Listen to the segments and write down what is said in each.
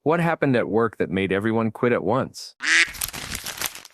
What happened at work that made everyone quit at once?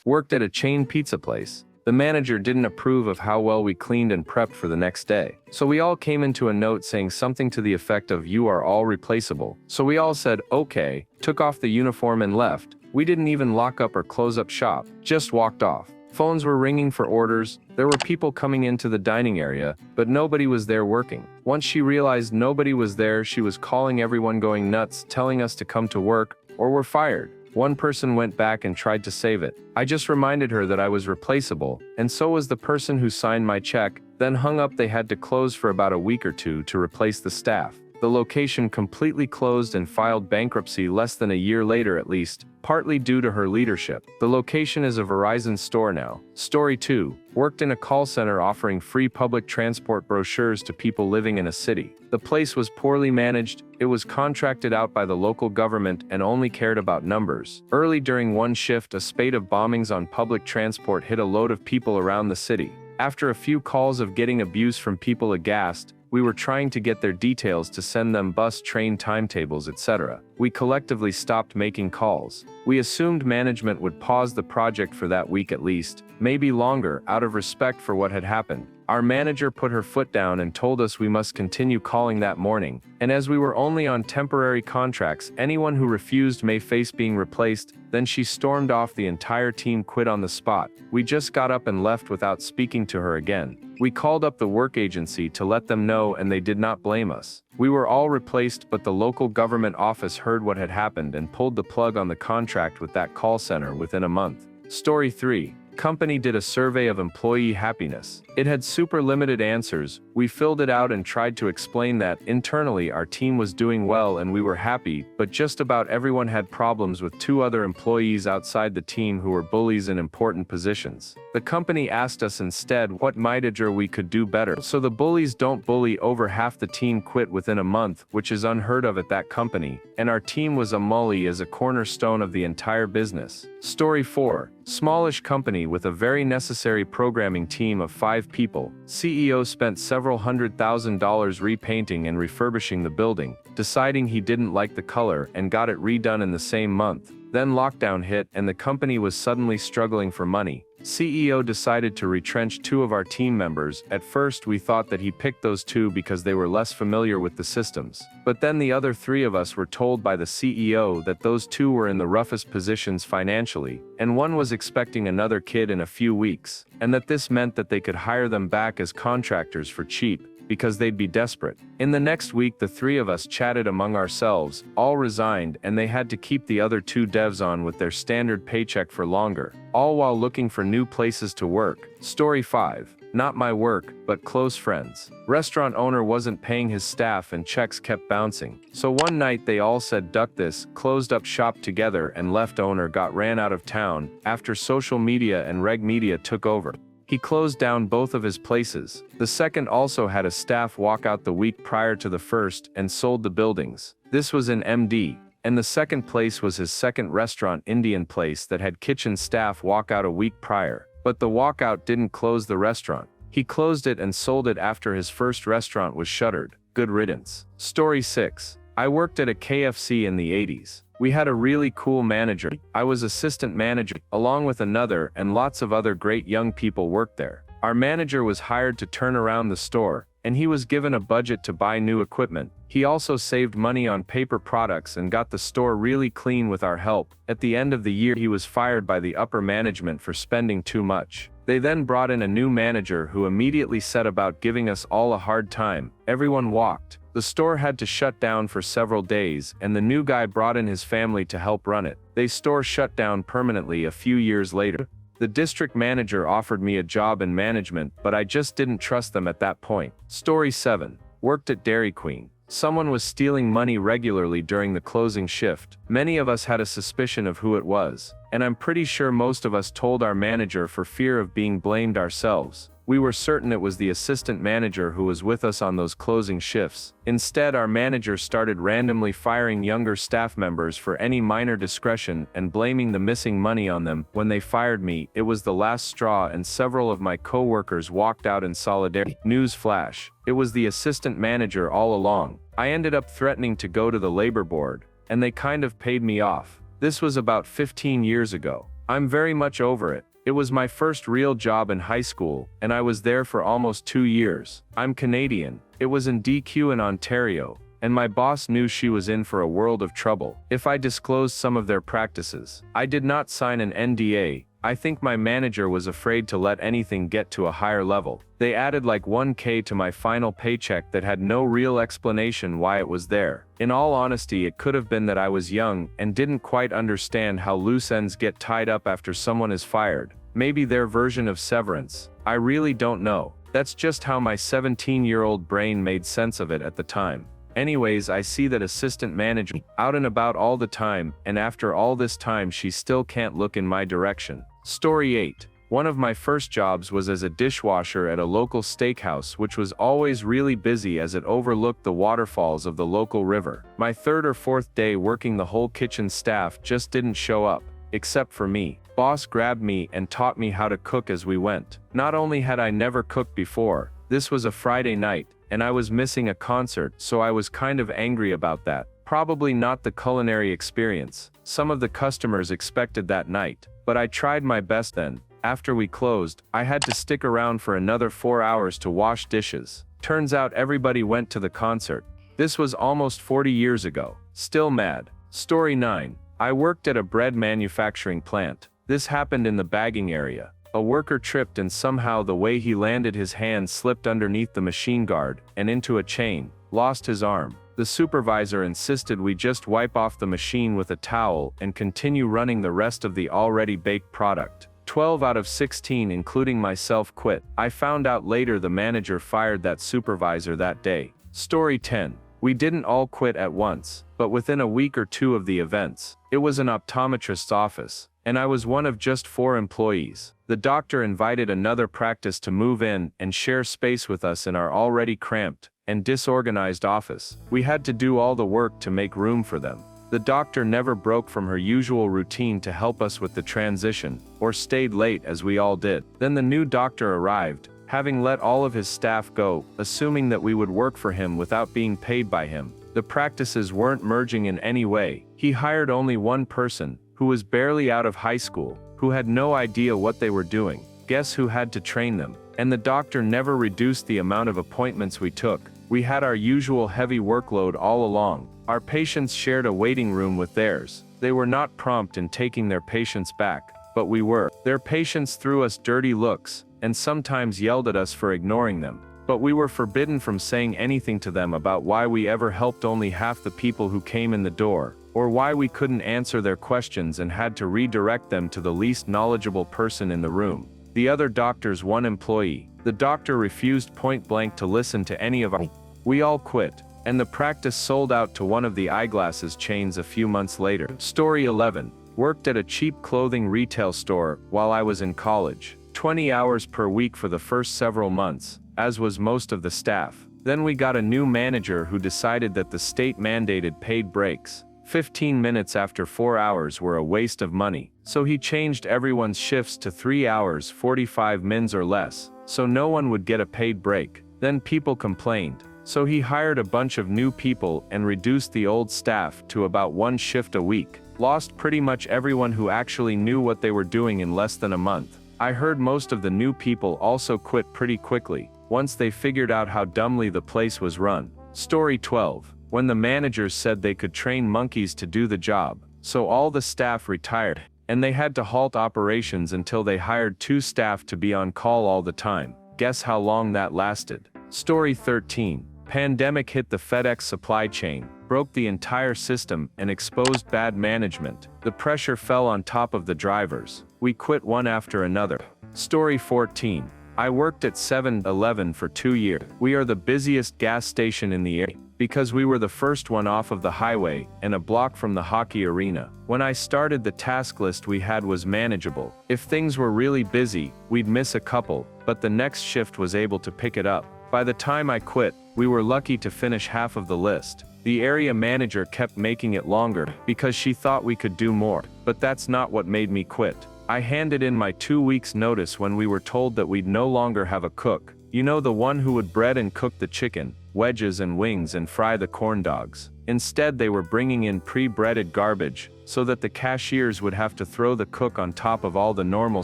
Worked at a chain pizza place. The manager didn't approve of how well we cleaned and prepped for the next day. So we all came into a note saying something to the effect of "You are all replaceable." So we all said, "Okay," took off the uniform and left. We didn't even lock up or close up shop, just walked off. Phones were ringing for orders, there were people coming into the dining area, but nobody was there working. Once she realized nobody was there, she was calling everyone going nuts, telling us to come to work, or we're fired. One person went back and tried to save it. I just reminded her that I was replaceable, and so was the person who signed my check, then hung up. They had to close for about a week or two to replace the staff. The location completely closed and filed bankruptcy less than a year later at least, partly due to her leadership. The location is a Verizon store now. Story 2. Worked in a call center offering free public transport brochures to people living in a city. The place was poorly managed, it was contracted out by the local government and only cared about numbers. Early during one shift, a spate of bombings on public transport hit a load of people around the city. After a few calls of getting abuse from people aghast, we were trying to get their details to send them bus, train timetables, etc. We collectively stopped making calls. We assumed management would pause the project for that week at least, maybe longer, out of respect for what had happened. Our manager put her foot down and told us we must continue calling that morning, and as we were only on temporary contracts, anyone who refused may face being replaced. Then she stormed off. The entire team quit on the spot. We just got up and left without speaking to her again. We called up the work agency to let them know and they did not blame us. We were all replaced, but the local government office heard what had happened and pulled the plug on the contract with that call center within a month. Story 3. Company did a survey of employee happiness. It had super limited answers. We filled it out and tried to explain that internally our team was doing well and we were happy, but just about everyone had problems with 2 other employees outside the team who were bullies in important positions. The company asked us instead what manager we could do better so the bullies don't bully. Over half the team quit within a month, which is unheard of at that company, and our team was a mully as a cornerstone of the entire business. Story 4. Smallish company with a very necessary programming team of 5 people. CEO spent several $100,000 repainting and refurbishing the building, deciding he didn't like the color and got it redone in the same month. Then lockdown hit and the company was suddenly struggling for money. CEO decided to retrench 2 of our team members. At first we thought that he picked those 2 because they were less familiar with the systems. But then the other 3 of us were told by the CEO that those 2 were in the roughest positions financially, and one was expecting another kid in a few weeks, and that this meant that they could hire them back as contractors for cheap, because they'd be desperate. In the next week the 3 of us chatted among ourselves, all resigned, and they had to keep the other 2 devs on with their standard paycheck for longer, all while looking for new places to work. Story 5. Not my work, but close friends. Restaurant owner wasn't paying his staff and checks kept bouncing. So one night they all said duck this, closed up shop together and left. Owner got ran out of town after social media and reg media took over. He closed down both of his places. The second also had a staff walk out the week prior to the first and sold the buildings. This was in MD. And the second place was his second restaurant, Indian place, that had kitchen staff walk out a week prior. But the walkout didn't close the restaurant. He closed it and sold it after his first restaurant was shuttered. Good riddance. Story 6. I worked at a KFC in the 80s. We had a really cool manager. I was assistant manager, along with another, and lots of other great young people worked there. Our manager was hired to turn around the store, and he was given a budget to buy new equipment. He also saved money on paper products and got the store really clean with our help. At the end of the year he was fired by the upper management for spending too much. They then brought in a new manager who immediately set about giving us all a hard time. Everyone walked. The store had to shut down for several days, and the new guy brought in his family to help run it. The store shut down permanently a few years later. The district manager offered me a job in management, but I just didn't trust them at that point. Story 7. Worked at Dairy Queen. Someone was stealing money regularly during the closing shift. Many of us had a suspicion of who it was, and I'm pretty sure most of us told our manager for fear of being blamed ourselves. We were certain it was the assistant manager who was with us on those closing shifts. Instead, our manager started randomly firing younger staff members for any minor discretion and blaming the missing money on them. When they fired me, it was the last straw and several of my co-workers walked out in solidarity. News flash. It was the assistant manager all along. I ended up threatening to go to the labor board, and they kind of paid me off. This was about 15 years ago. I'm very much over it. It was my first real job in high school, and I was there for almost 2 years. I'm Canadian. It was in DQ in Ontario, and my boss knew she was in for a world of trouble if I disclosed some of their practices. I did not sign an NDA. I think my manager was afraid to let anything get to a higher level. They added like 1K to my final paycheck that had no real explanation why it was there. In all honesty, it could have been that I was young and didn't quite understand how loose ends get tied up after someone is fired. Maybe their version of severance. I really don't know. That's just how my 17-year-old brain made sense of it at the time. Anyways, I see that assistant manager out and about all the time, and after all this time she still can't look in my direction. Story 8. One of my first jobs was as a dishwasher at a local steakhouse, which was always really busy as it overlooked the waterfalls of the local river. My third or fourth day working, the whole kitchen staff just didn't show up, except for me. Boss grabbed me and taught me how to cook as we went. Not only had I never cooked before, this was a Friday night, and I was missing a concert, so I was kind of angry about that. Probably not the culinary experience some of the customers expected that night, but I tried my best then. After we closed, I had to stick around for another 4 hours to wash dishes. Turns out everybody went to the concert. This was almost 40 years ago. Still mad. Story 9. I worked at a bread manufacturing plant. This happened in the bagging area. A worker tripped and somehow the way he landed, his hand slipped underneath the machine guard and into a chain, lost his arm. The supervisor insisted we just wipe off the machine with a towel and continue running the rest of the already baked product. 12 out of 16, including myself, quit. I found out later the manager fired that supervisor that day. Story 10. We didn't all quit at once, but within a week or two of the events. It was an optometrist's office, and I was one of just 4 employees. The doctor invited another practice to move in and share space with us in our already cramped and disorganized office. We had to do all the work to make room for them. The doctor never broke from her usual routine to help us with the transition, or stayed late as we all did. Then the new doctor arrived, having let all of his staff go, assuming that we would work for him without being paid by him. The practices weren't merging in any way. He hired only one person, who was barely out of high school, who had no idea what they were doing. Guess who had to train them? And the doctor never reduced the amount of appointments we took. We had our usual heavy workload all along. Our patients shared a waiting room with theirs. They were not prompt in taking their patients back, but we were. Their patients threw us dirty looks, and sometimes yelled at us for ignoring them. But we were forbidden from saying anything to them about why we ever helped only half the people who came in the door, or why we couldn't answer their questions and had to redirect them to the least knowledgeable person in the room. The other doctor's one employee. The doctor refused point blank to listen to any of us. We all quit, and the practice sold out to one of the eyeglasses chains a few months later. Story 11. Worked at a cheap clothing retail store while I was in college. 20 hours per week for the first several months, as was most of the staff. Then we got a new manager who decided that the state-mandated paid breaks, 15 minutes after 4 hours, were a waste of money. So he changed everyone's shifts to 3 hours 45 mins or less, so no one would get a paid break. Then people complained. So he hired a bunch of new people and reduced the old staff to about 1 shift a week. Lost pretty much everyone who actually knew what they were doing in less than a month. I heard most of the new people also quit pretty quickly, once they figured out how dumbly the place was run. Story 12. When the managers said they could train monkeys to do the job, so all the staff retired, and they had to halt operations until they hired 2 staff to be on call all the time. Guess how long that lasted? Story 13. Pandemic hit the FedEx supply chain, broke the entire system, and exposed bad management. The pressure fell on top of the drivers. We quit one after another. Story 14. I worked at 7-Eleven for 2 years. We are the busiest gas station in the area, because we were the first one off of the highway, and a block from the hockey arena. When I started, the task list we had was manageable. If things were really busy, we'd miss a couple, but the next shift was able to pick it up. By the time I quit, we were lucky to finish half of the list. The area manager kept making it longer, because she thought we could do more, but that's not what made me quit. I handed in my 2 weeks notice when we were told that we'd no longer have a cook. You know, the one who would bread and cook the chicken. wedges and wings and fry the corn dogs. Instead, they were bringing in pre-breaded garbage, so that the cashiers would have to throw the cook on top of all the normal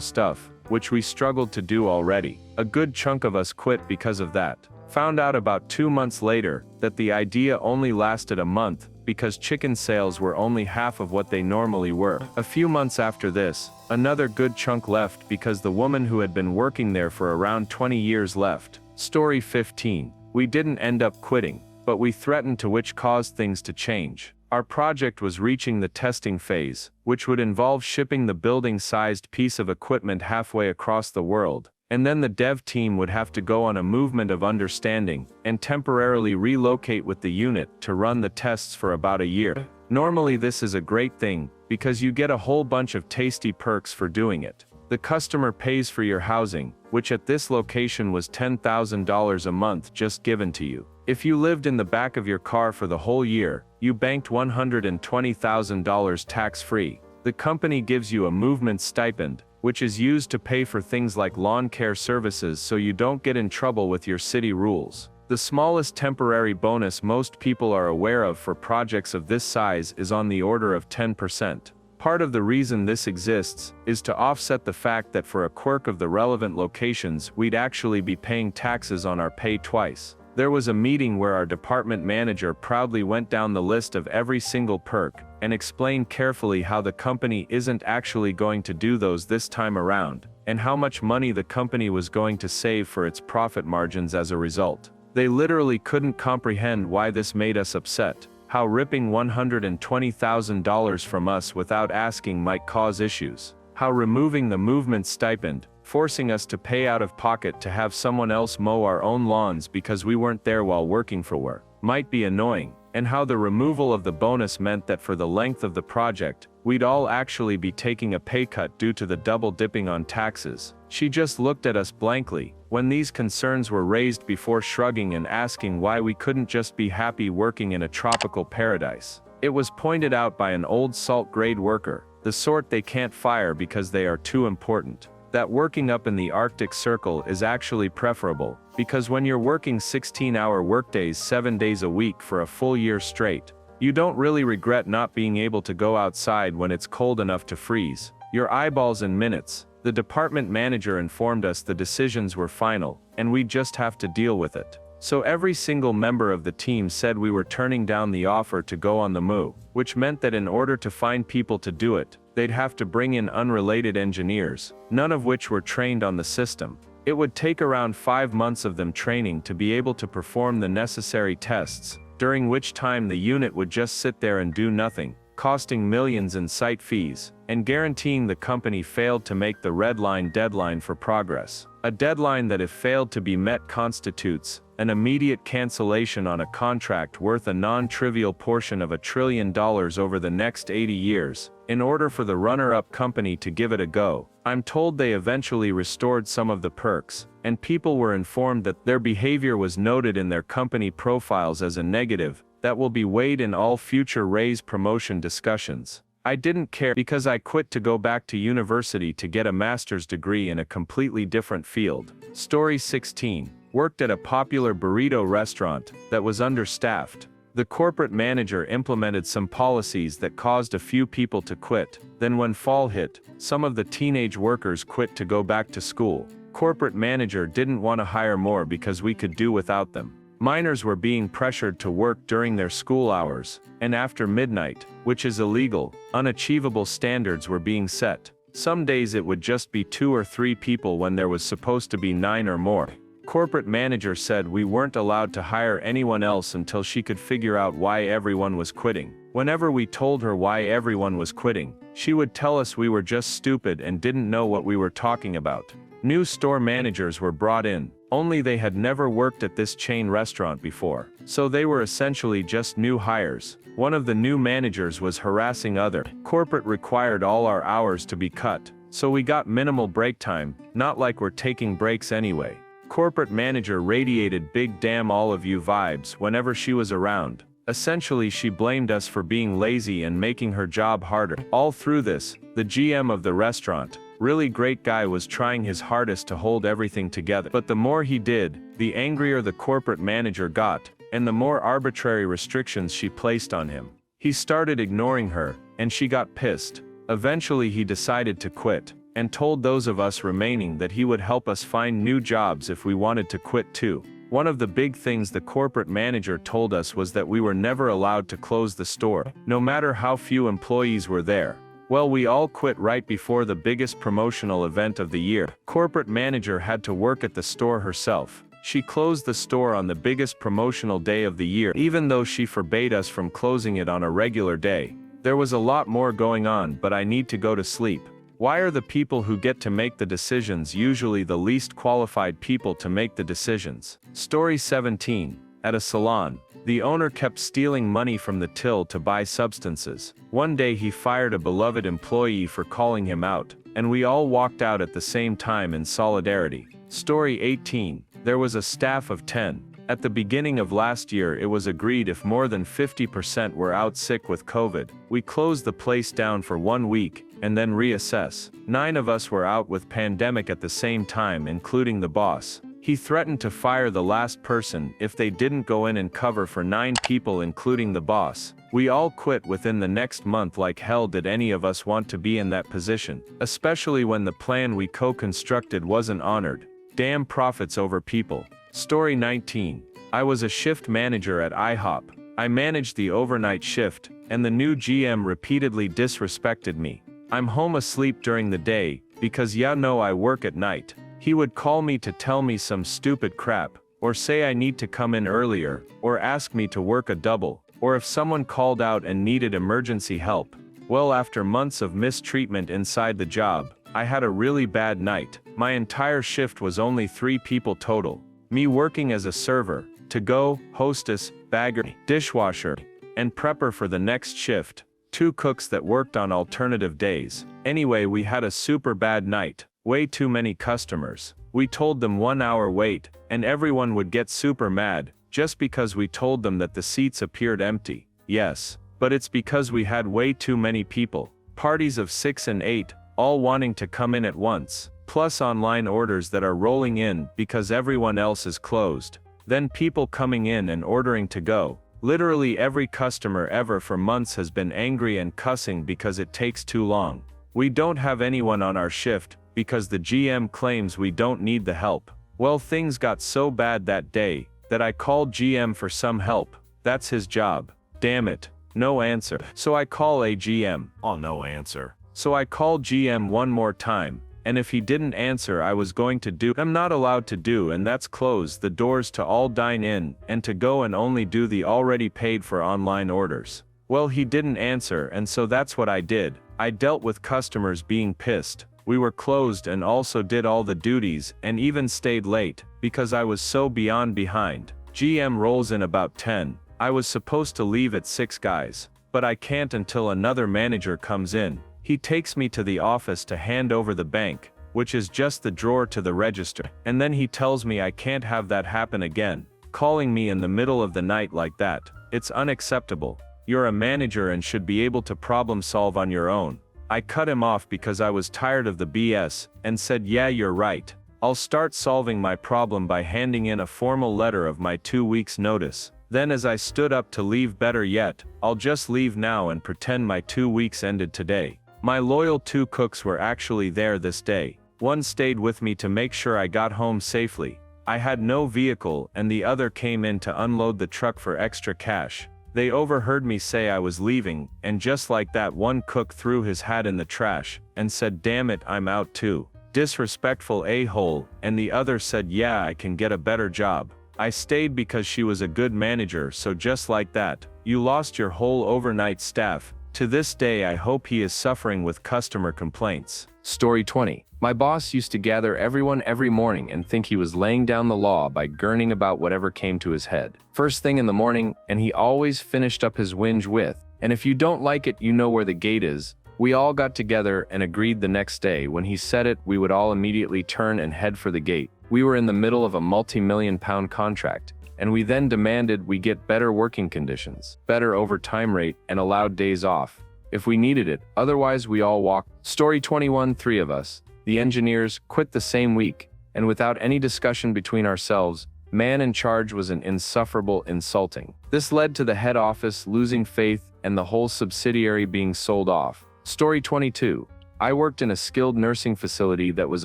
stuff, which we struggled to do already. A good chunk of us quit because of that. Found out about 2 months later that the idea only lasted a month, because chicken sales were only half of what they normally were. A few months after this, another good chunk left because the woman who had been working there for around 20 years left. Story 15. We didn't end up quitting, but we threatened to, which caused things to change. Our project was reaching the testing phase, which would involve shipping the building-sized piece of equipment halfway across the world, and then the dev team would have to go on a movement of understanding and temporarily relocate with the unit to run the tests for about a year. Normally this is a great thing, because you get a whole bunch of tasty perks for doing it. The customer pays for your housing, which at this location was $10,000 a month just given to you. If you lived in the back of your car for the whole year, you banked $120,000 tax-free. The company gives you a movement stipend, which is used to pay for things like lawn care services so you don't get in trouble with your city rules. The smallest temporary bonus most people are aware of for projects of this size is on the order of 10%. Part of the reason this exists is to offset the fact that for a quirk of the relevant locations we'd actually be paying taxes on our pay twice. There was a meeting where our department manager proudly went down the list of every single perk and explained carefully how the company isn't actually going to do those this time around, and how much money the company was going to save for its profit margins as a result. They literally couldn't comprehend why this made us upset, how ripping $120,000 from us without asking might cause issues, how removing the movement stipend, forcing us to pay out of pocket to have someone else mow our own lawns because we weren't there while working for work, might be annoying, and how the removal of the bonus meant that for the length of the project, we'd all actually be taking a pay cut due to the double dipping on taxes. She just looked at us blankly when these concerns were raised before shrugging and asking why we couldn't just be happy working in a tropical paradise. It was pointed out by an old salt-grade worker, the sort they can't fire because they are too important, that working up in the Arctic Circle is actually preferable, because when you're working 16-hour workdays 7 days a week for a full year straight, you don't really regret not being able to go outside when it's cold enough to freeze your eyeballs in minutes. The department manager informed us the decisions were final, and we'd just have to deal with it. So every single member of the team said we were turning down the offer to go on the move, which meant that in order to find people to do it, they'd have to bring in unrelated engineers, none of which were trained on the system. It would take around 5 months of them training to be able to perform the necessary tests, during which time the unit would just sit there and do nothing, costing millions in site fees, and guaranteeing the company failed to make the red line deadline for progress. A deadline that, if failed to be met, constitutes an immediate cancellation on a contract worth a non-trivial portion of $1 trillion over the next 80 years. In order for the runner-up company to give it a go, I'm told they eventually restored some of the perks, and people were informed that their behavior was noted in their company profiles as a negative that will be weighed in all future raise promotion discussions. I didn't care because I quit to go back to university to get a master's degree in a completely different field. Story 16. Worked at a popular burrito restaurant that was understaffed. The corporate manager implemented some policies that caused a few people to quit. Then when fall hit, some of the teenage workers quit to go back to school. Corporate manager didn't want to hire more because we could do without them. Minors were being pressured to work during their school hours, and after midnight, which is illegal. Unachievable standards were being set. Some days it would just be 2 or 3 people when there was supposed to be 9 or more. Corporate manager said we weren't allowed to hire anyone else until she could figure out why everyone was quitting. Whenever we told her why everyone was quitting, she would tell us we were just stupid and didn't know what we were talking about. New store managers were brought in, only they had never worked at this chain restaurant before, so they were essentially just new hires. One of the new managers was harassing other. Corporate required all our hours to be cut, so we got minimal break time, not like we're taking breaks anyway. Corporate manager radiated big damn all of you vibes whenever she was around. Essentially, she blamed us for being lazy and making her job harder. All through this, the GM of the restaurant, really great guy, was trying his hardest to hold everything together. But the more he did, the angrier the corporate manager got, and the more arbitrary restrictions she placed on him. He started ignoring her, and she got pissed. Eventually he decided to quit, and told those of us remaining that he would help us find new jobs if we wanted to quit too. One of the big things the corporate manager told us was that we were never allowed to close the store, no matter how few employees were there. Well, we all quit right before the biggest promotional event of the year. Corporate manager had to work at the store herself. She closed the store on the biggest promotional day of the year, even though she forbade us from closing it on a regular day. There was a lot more going on, but I need to go to sleep. Why are the people who get to make the decisions usually the least qualified people to make the decisions? Story 17. At a salon, the owner kept stealing money from the till to buy substances. One day he fired a beloved employee for calling him out, and we all walked out at the same time in solidarity. Story 18. There was a staff of 10. At the beginning of last year it was agreed if more than 50% were out sick with COVID, we close the place down for 1 week, and then reassess. 9 of us were out with pandemic at the same time, including the boss. He threatened to fire the last person if they didn't go in and cover for 9 people including the boss. We all quit within the next month. Like hell did any of us want to be in that position, especially when the plan we co-constructed wasn't honored. Damn profits over people. Story 19. I was a shift manager at IHOP. I managed the overnight shift, and the new GM repeatedly disrespected me. I'm home asleep during the day, because ya know I work at night. He would call me to tell me some stupid crap, or say I need to come in earlier, or ask me to work a double, or if someone called out and needed emergency help. Well, after months of mistreatment inside the job, I had a really bad night. My entire shift was only 3 people total. Me working as a server, to-go, hostess, bagger, dishwasher, and prepper for the next shift. 2 cooks that worked on alternative days. Anyway, we had a super bad night. Way too many customers. We told them 1 hour wait, and everyone would get super mad, just because we told them that the seats appeared empty. Yes, but it's because we had way too many people. Parties of 6 and 8, all wanting to come in at once. Plus online orders that are rolling in because everyone else is closed. Then people coming in and ordering to go. Literally every customer ever for months has been angry and cussing because it takes too long. We don't have anyone on our shift, because the GM claims we don't need the help. Well, things got so bad that day, that I called GM for some help. That's his job. Damn it. No answer. So I call a GM. Oh, no answer. So I called GM one more time. And if he didn't answer, I was going to do I'm not allowed to do, and that's close the doors to all dine in and to go and only do the already paid for online orders. Well, he didn't answer, and so that's what I did. I dealt with customers being pissed. We were closed and also did all the duties and even stayed late because I was so beyond behind. GM rolls in about 10. I was supposed to leave at 6 guys, but I can't until another manager comes in. He takes me to the office to hand over the bank, which is just the drawer to the register, and then he tells me I can't have that happen again. Calling me in the middle of the night like that, it's unacceptable. You're a manager and should be able to problem solve on your own. I cut him off because I was tired of the BS, and said, yeah, you're right. I'll start solving my problem by handing in a formal letter of my 2 weeks notice. Then as I stood up to leave, better yet, I'll just leave now and pretend my 2 weeks ended today. My loyal 2 cooks were actually there this day. One stayed with me to make sure I got home safely. I had no vehicle, and the other came in to unload the truck for extra cash. They overheard me say I was leaving, and just like that, one cook threw his hat in the trash, and said, damn it, I'm out too. Disrespectful a-hole, and the other said, yeah, I can get a better job. I stayed because she was a good manager, so just like that, you lost your whole overnight staff. To this day I hope he is suffering with customer complaints. Story 20. My boss used to gather everyone every morning and think he was laying down the law by gurning about whatever came to his head. First thing in the morning, and he always finished up his whinge with, and if you don't like it, you know where the gate is. We all got together and agreed the next day when he said it, we would all immediately turn and head for the gate. We were in the middle of a multi-million-pound contract, and we then demanded we get better working conditions, better overtime rate, and allowed days off if we needed it. Otherwise, we all walked. Story 21. 3 of us, the engineers, quit the same week, and without any discussion between ourselves, Man in charge was an insufferable, insulting. This led to the head office losing faith and the whole subsidiary being sold off. Story 22. I worked in a skilled nursing facility that was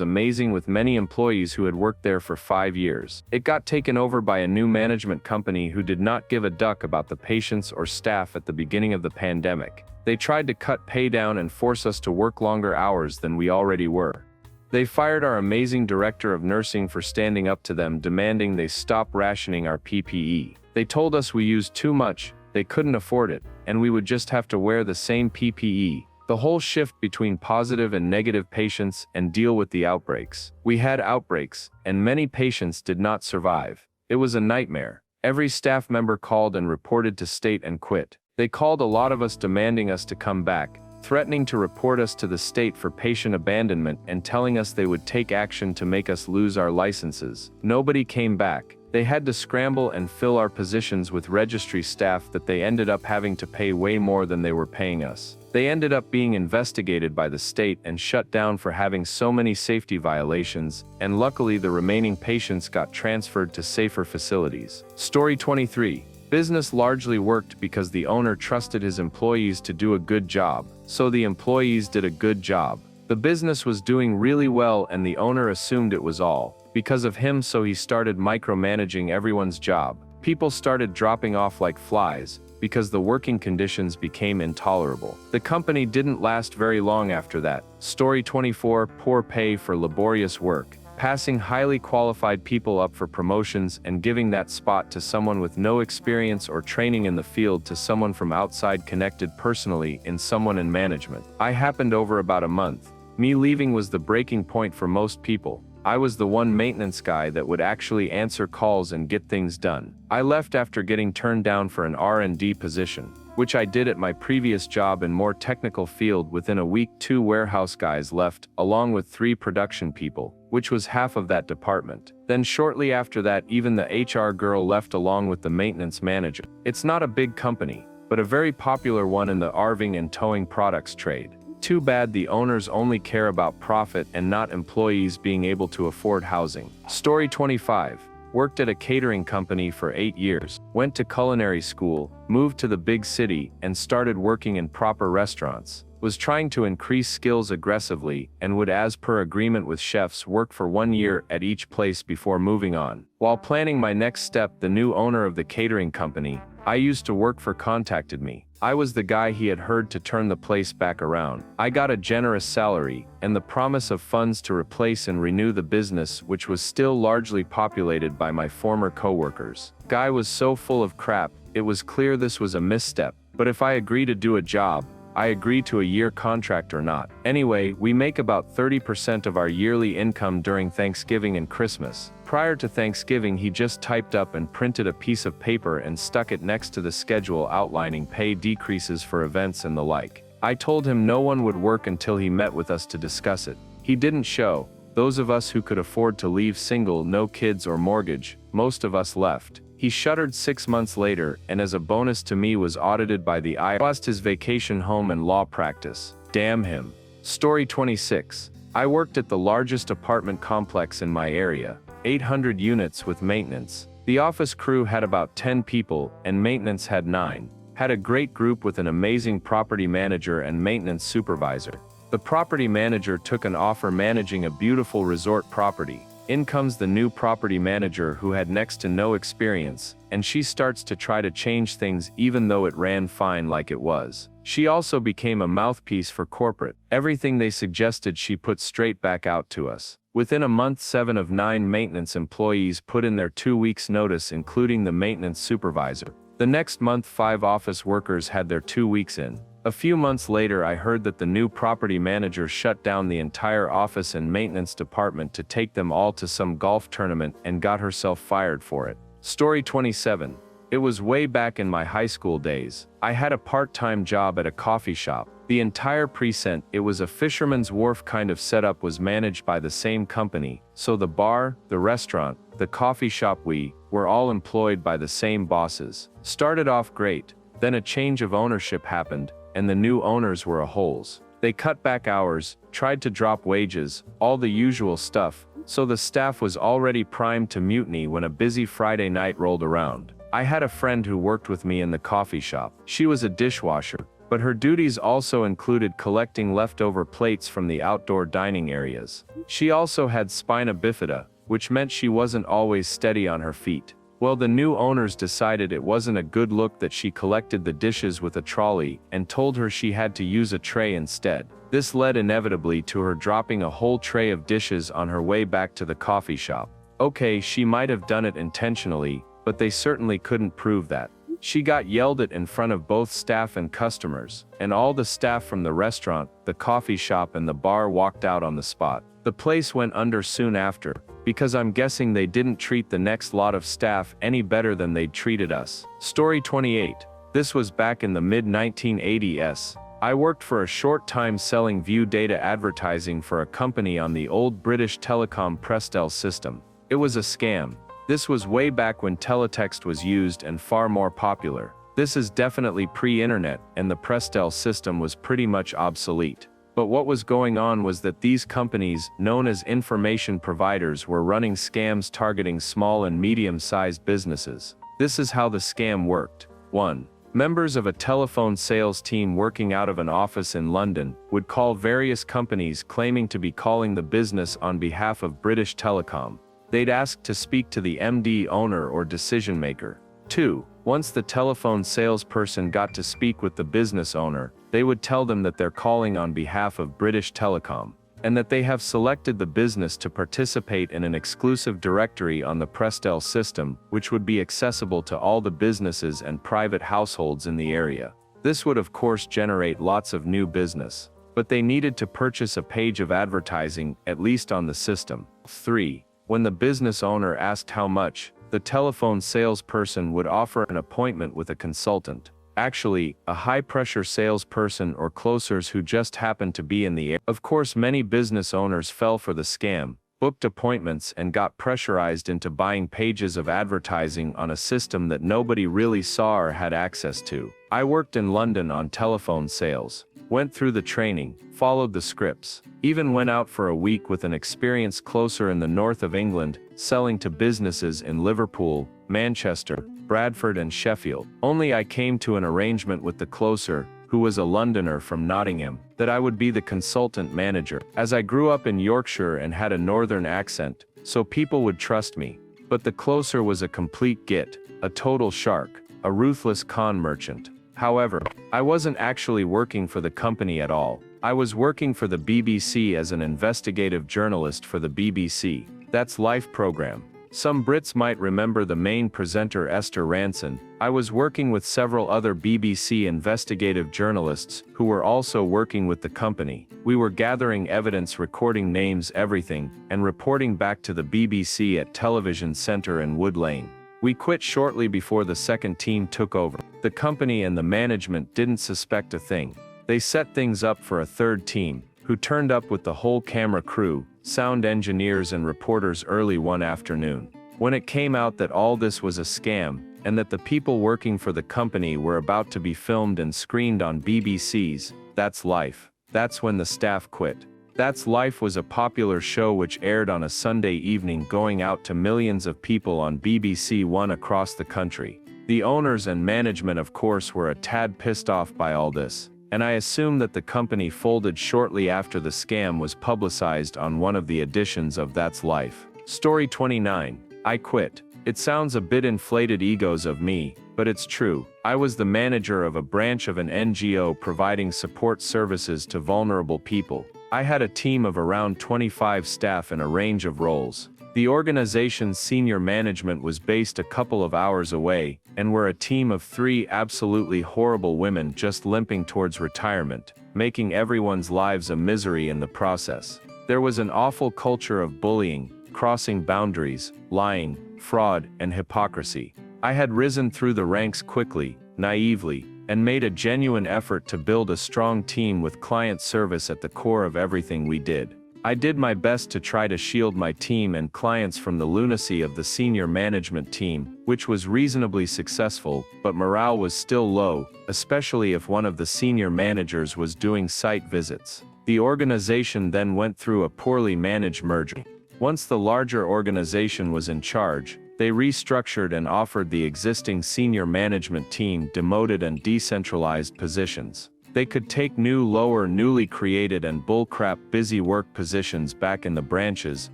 amazing with many employees who had worked there for 5 years. It got taken over by a new management company who did not give a duck about the patients or staff at the beginning of the pandemic. They tried to cut pay down and force us to work longer hours than we already were. They fired our amazing director of nursing for standing up to them, demanding they stop rationing our PPE. They told us we used too much, they couldn't afford it, and we would just have to wear the same PPE. The whole shift between positive and negative patients and deal with the outbreaks. We had outbreaks, and many patients did not survive. It was a nightmare. Every staff member called and reported to state and quit. They called a lot of us demanding us to come back, threatening to report us to the state for patient abandonment and telling us they would take action to make us lose our licenses. Nobody came back. They had to scramble and fill our positions with registry staff that they ended up having to pay way more than they were paying us. They ended up being investigated by the state and shut down for having so many safety violations, and luckily the remaining patients got transferred to safer facilities. Story 23. Business largely worked because the owner trusted his employees to do a good job, so the employees did a good job. The business was doing really well and the owner assumed it was all because of him, so he started micromanaging everyone's job. People started dropping off like flies because the working conditions became intolerable. The company didn't last very long after that. Story 24. Poor pay for laborious work. Passing highly qualified people up for promotions and giving that spot to someone with no experience or training in the field to someone from outside connected personally in someone in management. I happened over about a month. Me leaving was the breaking point for most people. I was the one maintenance guy that would actually answer calls and get things done. I left after getting turned down for an R&D position, which I did at my previous job in more technical field. Within a week, 2 warehouse guys left, along with 3 production people, which was half of that department. Then shortly after that, even the HR girl left along with the maintenance manager. It's not a big company, but a very popular one in the RVing and towing products trade. Too bad the owners only care about profit and not employees being able to afford housing. Story 25. Worked at a catering company for 8 years, went to culinary school, moved to the big city, and started working in proper restaurants. Was trying to increase skills aggressively and would, as per agreement with chefs, work for 1 year at each place before moving on. While planning my next step, the new owner of the catering company I used to work for contacted me. I was the guy he had heard to turn the place back around. I got a generous salary and the promise of funds to replace and renew the business, which was still largely populated by my former co-workers. Guy was so full of crap, it was clear this was a misstep, but if I agree to do a job, I agree to a year contract or not. Anyway, we make about 30% of our yearly income during Thanksgiving and Christmas. Prior to Thanksgiving, he just typed up and printed a piece of paper and stuck it next to the schedule outlining pay decreases for events and the like. I told him no one would work until he met with us to discuss it. He didn't show. Those of us who could afford to leave single, no kids or mortgage, most of us left. He shuttered 6 months later, and as a bonus to me was audited by the IRS. Lost his vacation home and law practice. Damn him. Story 26. I worked at the largest apartment complex in my area, 800 units with maintenance. The office crew had about 10 people, and maintenance had 9. Had a great group with an amazing property manager and maintenance supervisor. The property manager took an offer managing a beautiful resort property. In comes the new property manager who had next to no experience, and she starts to try to change things even though it ran fine like it was. She also became a mouthpiece for corporate. Everything they suggested she put straight back out to us. Within a month, 7 of 9 maintenance employees put in their 2 weeks notice, including the maintenance supervisor. The next month, 5 office workers had their 2 weeks in. A few months later, I heard that the new property manager shut down the entire office and maintenance department to take them all to some golf tournament and got herself fired for it. Story 27. It was way back in my high school days. I had a part-time job at a coffee shop. The entire precinct, it was a fisherman's wharf kind of setup, was managed by the same company, so the bar, the restaurant, the coffee shop, we were all employed by the same bosses. Started off great, then a change of ownership happened, and the new owners were a holes. They cut back hours, tried to drop wages, all the usual stuff, so the staff was already primed to mutiny when a busy Friday night rolled around. I had a friend who worked with me in the coffee shop. She was a dishwasher, but her duties also included collecting leftover plates from the outdoor dining areas. She also had spina bifida, which meant she wasn't always steady on her feet. Well, the new owners decided it wasn't a good look that she collected the dishes with a trolley and told her she had to use a tray instead. This led inevitably to her dropping a whole tray of dishes on her way back to the coffee shop. Okay, she might have done it intentionally, but they certainly couldn't prove that. She got yelled at in front of both staff and customers, and all the staff from the restaurant, the coffee shop and the bar walked out on the spot. The place went under soon after, because I'm guessing they didn't treat the next lot of staff any better than they'd treated us. Story 28. This was back in the mid-1980s. I worked for a short time selling view data advertising for a company on the old British telecom Prestel system. It was a scam. This was way back when teletext was used and far more popular. This is definitely pre-internet, and the Prestel system was pretty much obsolete. But what was going on was that these companies, known as information providers, were running scams targeting small and medium-sized businesses. This is how the scam worked. 1. Members of a telephone sales team working out of an office in London would call various companies claiming to be calling the business on behalf of British Telecom. They'd ask to speak to the MD, owner or decision maker. 2. Once the telephone salesperson got to speak with the business owner, they would tell them that they're calling on behalf of British Telecom, and that they have selected the business to participate in an exclusive directory on the Prestel system, which would be accessible to all the businesses and private households in the area. This would of course generate lots of new business, but they needed to purchase a page of advertising, at least on the system. 3. When the business owner asked how much, the telephone salesperson would offer an appointment with a consultant. Actually, a high-pressure salesperson or closers who just happened to be in the area. Of course, many business owners fell for the scam, booked appointments and got pressurized into buying pages of advertising on a system that nobody really saw or had access to. I worked in London on telephone sales, went through the training, followed the scripts, even went out for a week with an experienced closer in the north of England, selling to businesses in Liverpool, Manchester, Bradford and Sheffield. Only I came to an arrangement with the closer, who was a Londoner from Nottingham, that I would be the consultant manager, as I grew up in Yorkshire and had a northern accent, so people would trust me. But the closer was a complete git, a total shark, a ruthless con merchant. However, I wasn't actually working for the company at all. I was working for the BBC as an investigative journalist for the BBC. That's Life program. Some Brits might remember the main presenter Esther Ranson. I was working with several other BBC investigative journalists who were also working with the company. We were gathering evidence, recording names, everything, and reporting back to the BBC at Television Centre and Wood Lane. We quit shortly before the second team took over. The company and the management didn't suspect a thing. They set things up for a third team, who turned up with the whole camera crew, sound engineers and reporters early one afternoon. When it came out that all this was a scam, and that the people working for the company were about to be filmed and screened on BBC's That's Life, that's when the staff quit. That's Life was a popular show which aired on a Sunday evening, going out to millions of people on BBC One across the country. The owners and management of course were a tad pissed off by all this, and I assume that the company folded shortly after the scam was publicized on one of the editions of That's Life. Story 29. I quit. It sounds a bit inflated egos of me, but it's true. I was the manager of a branch of an NGO providing support services to vulnerable people. I had a team of around 25 staff in a range of roles. The organization's senior management was based a couple of hours away, and we're a team of 3 absolutely horrible women just limping towards retirement, making everyone's lives a misery in the process. There was an awful culture of bullying, crossing boundaries, lying, fraud, and hypocrisy. I had risen through the ranks quickly, naively, and made a genuine effort to build a strong team with client service at the core of everything we did. I did my best to try to shield my team and clients from the lunacy of the senior management team, which was reasonably successful, but morale was still low, especially if one of the senior managers was doing site visits. The organization then went through a poorly managed merger. Once the larger organization was in charge, they restructured and offered the existing senior management team demoted and decentralized positions. They could take new newly created and bullcrap busy work positions back in the branches,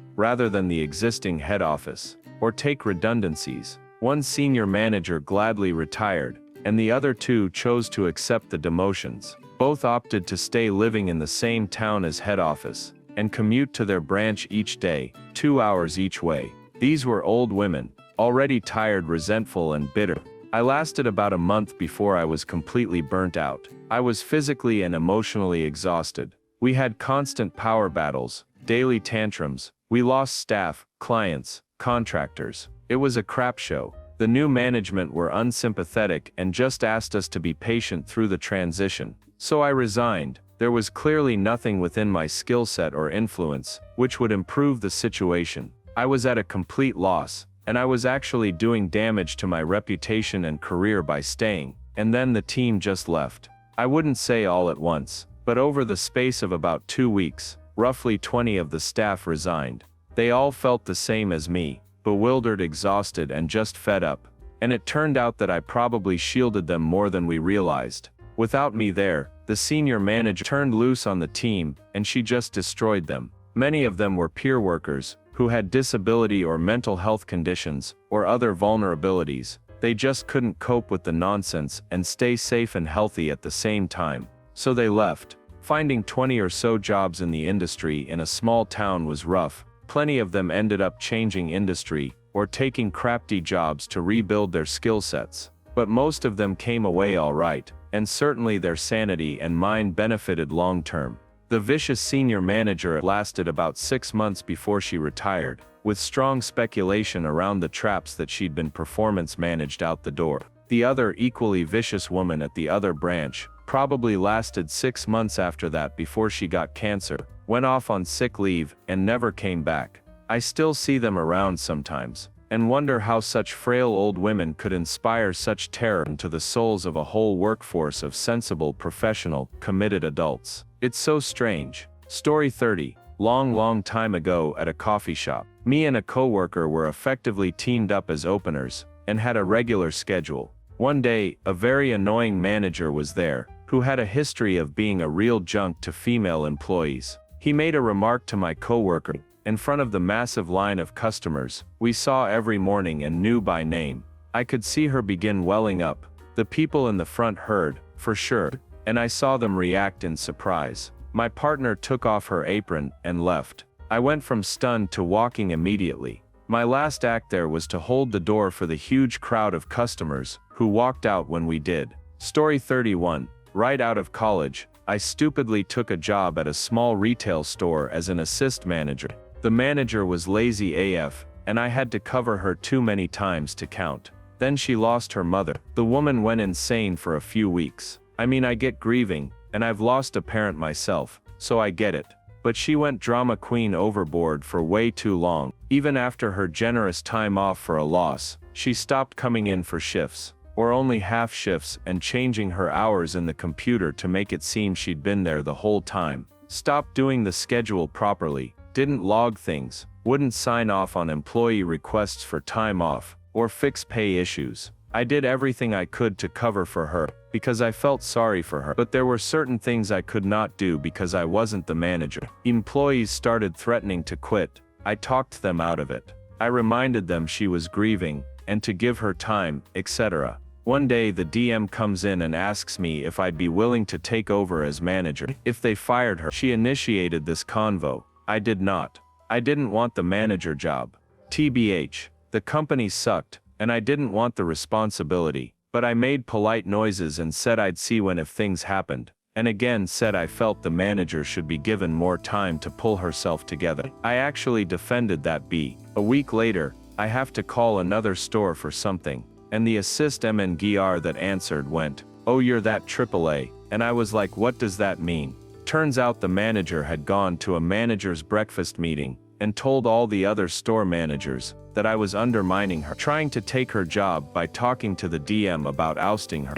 rather than the existing head office, or take redundancies. One senior manager gladly retired, and the other two chose to accept the demotions. Both opted to stay living in the same town as head office, and commute to their branch each day, 2 hours each way. These were old women, already tired, resentful, and bitter. I lasted about a month before I was completely burnt out. I was physically and emotionally exhausted. We had constant power battles, daily tantrums. We lost staff, clients, contractors. It was a crap show. The new management were unsympathetic and just asked us to be patient through the transition. So I resigned. There was clearly nothing within my skill set or influence which would improve the situation. I was at a complete loss, and I was actually doing damage to my reputation and career by staying, and then the team just left. I wouldn't say all at once, but over the space of about 2 weeks, roughly 20 of the staff resigned. They all felt the same as me, bewildered, exhausted, and just fed up. And it turned out that I probably shielded them more than we realized. Without me there, the senior manager turned loose on the team, and she just destroyed them. Many of them were peer workers, who had disability or mental health conditions, or other vulnerabilities. They just couldn't cope with the nonsense and stay safe and healthy at the same time. So they left. Finding 20 or so jobs in the industry in a small town was rough. Plenty of them ended up changing industry, or taking crafty jobs to rebuild their skill sets. But most of them came away all right, and certainly their sanity and mind benefited long term. The vicious senior manager lasted about 6 months before she retired, with strong speculation around the traps that she'd been performance managed out the door. The other equally vicious woman at the other branch probably lasted 6 months after that before she got cancer, went off on sick leave, and never came back. I still see them around sometimes, and wonder how such frail old women could inspire such terror into the souls of a whole workforce of sensible, professional, committed adults. It's so strange. Story 30. Long time ago at a coffee shop, me and a coworker were effectively teamed up as openers, and had a regular schedule. One day, a very annoying manager was there, who had a history of being a real junk to female employees. He made a remark to my coworker, in front of the massive line of customers we saw every morning and knew by name. I could see her begin welling up. The people in the front heard, for sure, and I saw them react in surprise. My partner took off her apron and left. I went from stunned to walking immediately. My last act there was to hold the door for the huge crowd of customers who walked out when we did. Story 31. Right out of college, I stupidly took a job at a small retail store as an assist manager. The manager was lazy AF, and I had to cover her too many times to count. Then she lost her mother. The woman went insane for a few weeks. I mean, I get grieving, and I've lost a parent myself, so I get it. But she went drama queen overboard for way too long. Even after her generous time off for a loss, she stopped coming in for shifts, or only half shifts, and changing her hours in the computer to make it seem she'd been there the whole time. Stopped doing the schedule properly, didn't log things, wouldn't sign off on employee requests for time off, or fix pay issues. I did everything I could to cover for her, because I felt sorry for her. But there were certain things I could not do because I wasn't the manager. Employees started threatening to quit. I talked them out of it. I reminded them she was grieving, and to give her time, etc. One day the DM comes in and asks me if I'd be willing to take over as manager if they fired her. She initiated this convo. I did not. I didn't want the manager job. TBH, the company sucked, and I didn't want the responsibility, but I made polite noises and said I'd see when if things happened, and again said I felt the manager should be given more time to pull herself together. I actually defended that B. A week later, I have to call another store for something, and the assist MNGR that answered went, "Oh, you're that AAA," and I was like, what does that mean? Turns out the manager had gone to a manager's breakfast meeting and told all the other store managers that I was undermining her, trying to take her job by talking to the DM about ousting her,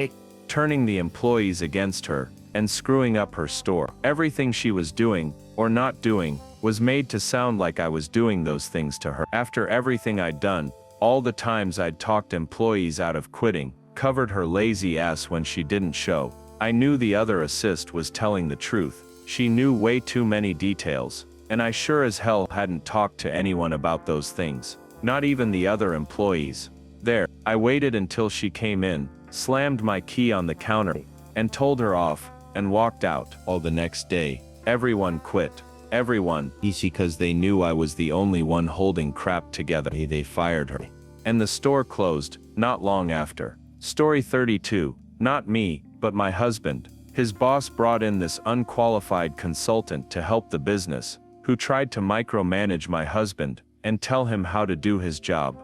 turning the employees against her, and screwing up her store. Everything she was doing, or not doing, was made to sound like I was doing those things to her. After everything I'd done, all the times I'd talked employees out of quitting, covered her lazy ass when she didn't show, I knew the other assist was telling the truth. She knew way too many details, and I sure as hell hadn't talked to anyone about those things. Not even the other employees. There, I waited until she came in, slammed my key on the counter, and told her off, and walked out. All the next day, everyone quit. Everyone, easy, because they knew I was the only one holding crap together. They fired her. And the store closed, not long after. Story 32, not me, but my husband. His boss brought in this unqualified consultant to help the business, who tried to micromanage my husband and tell him how to do his job.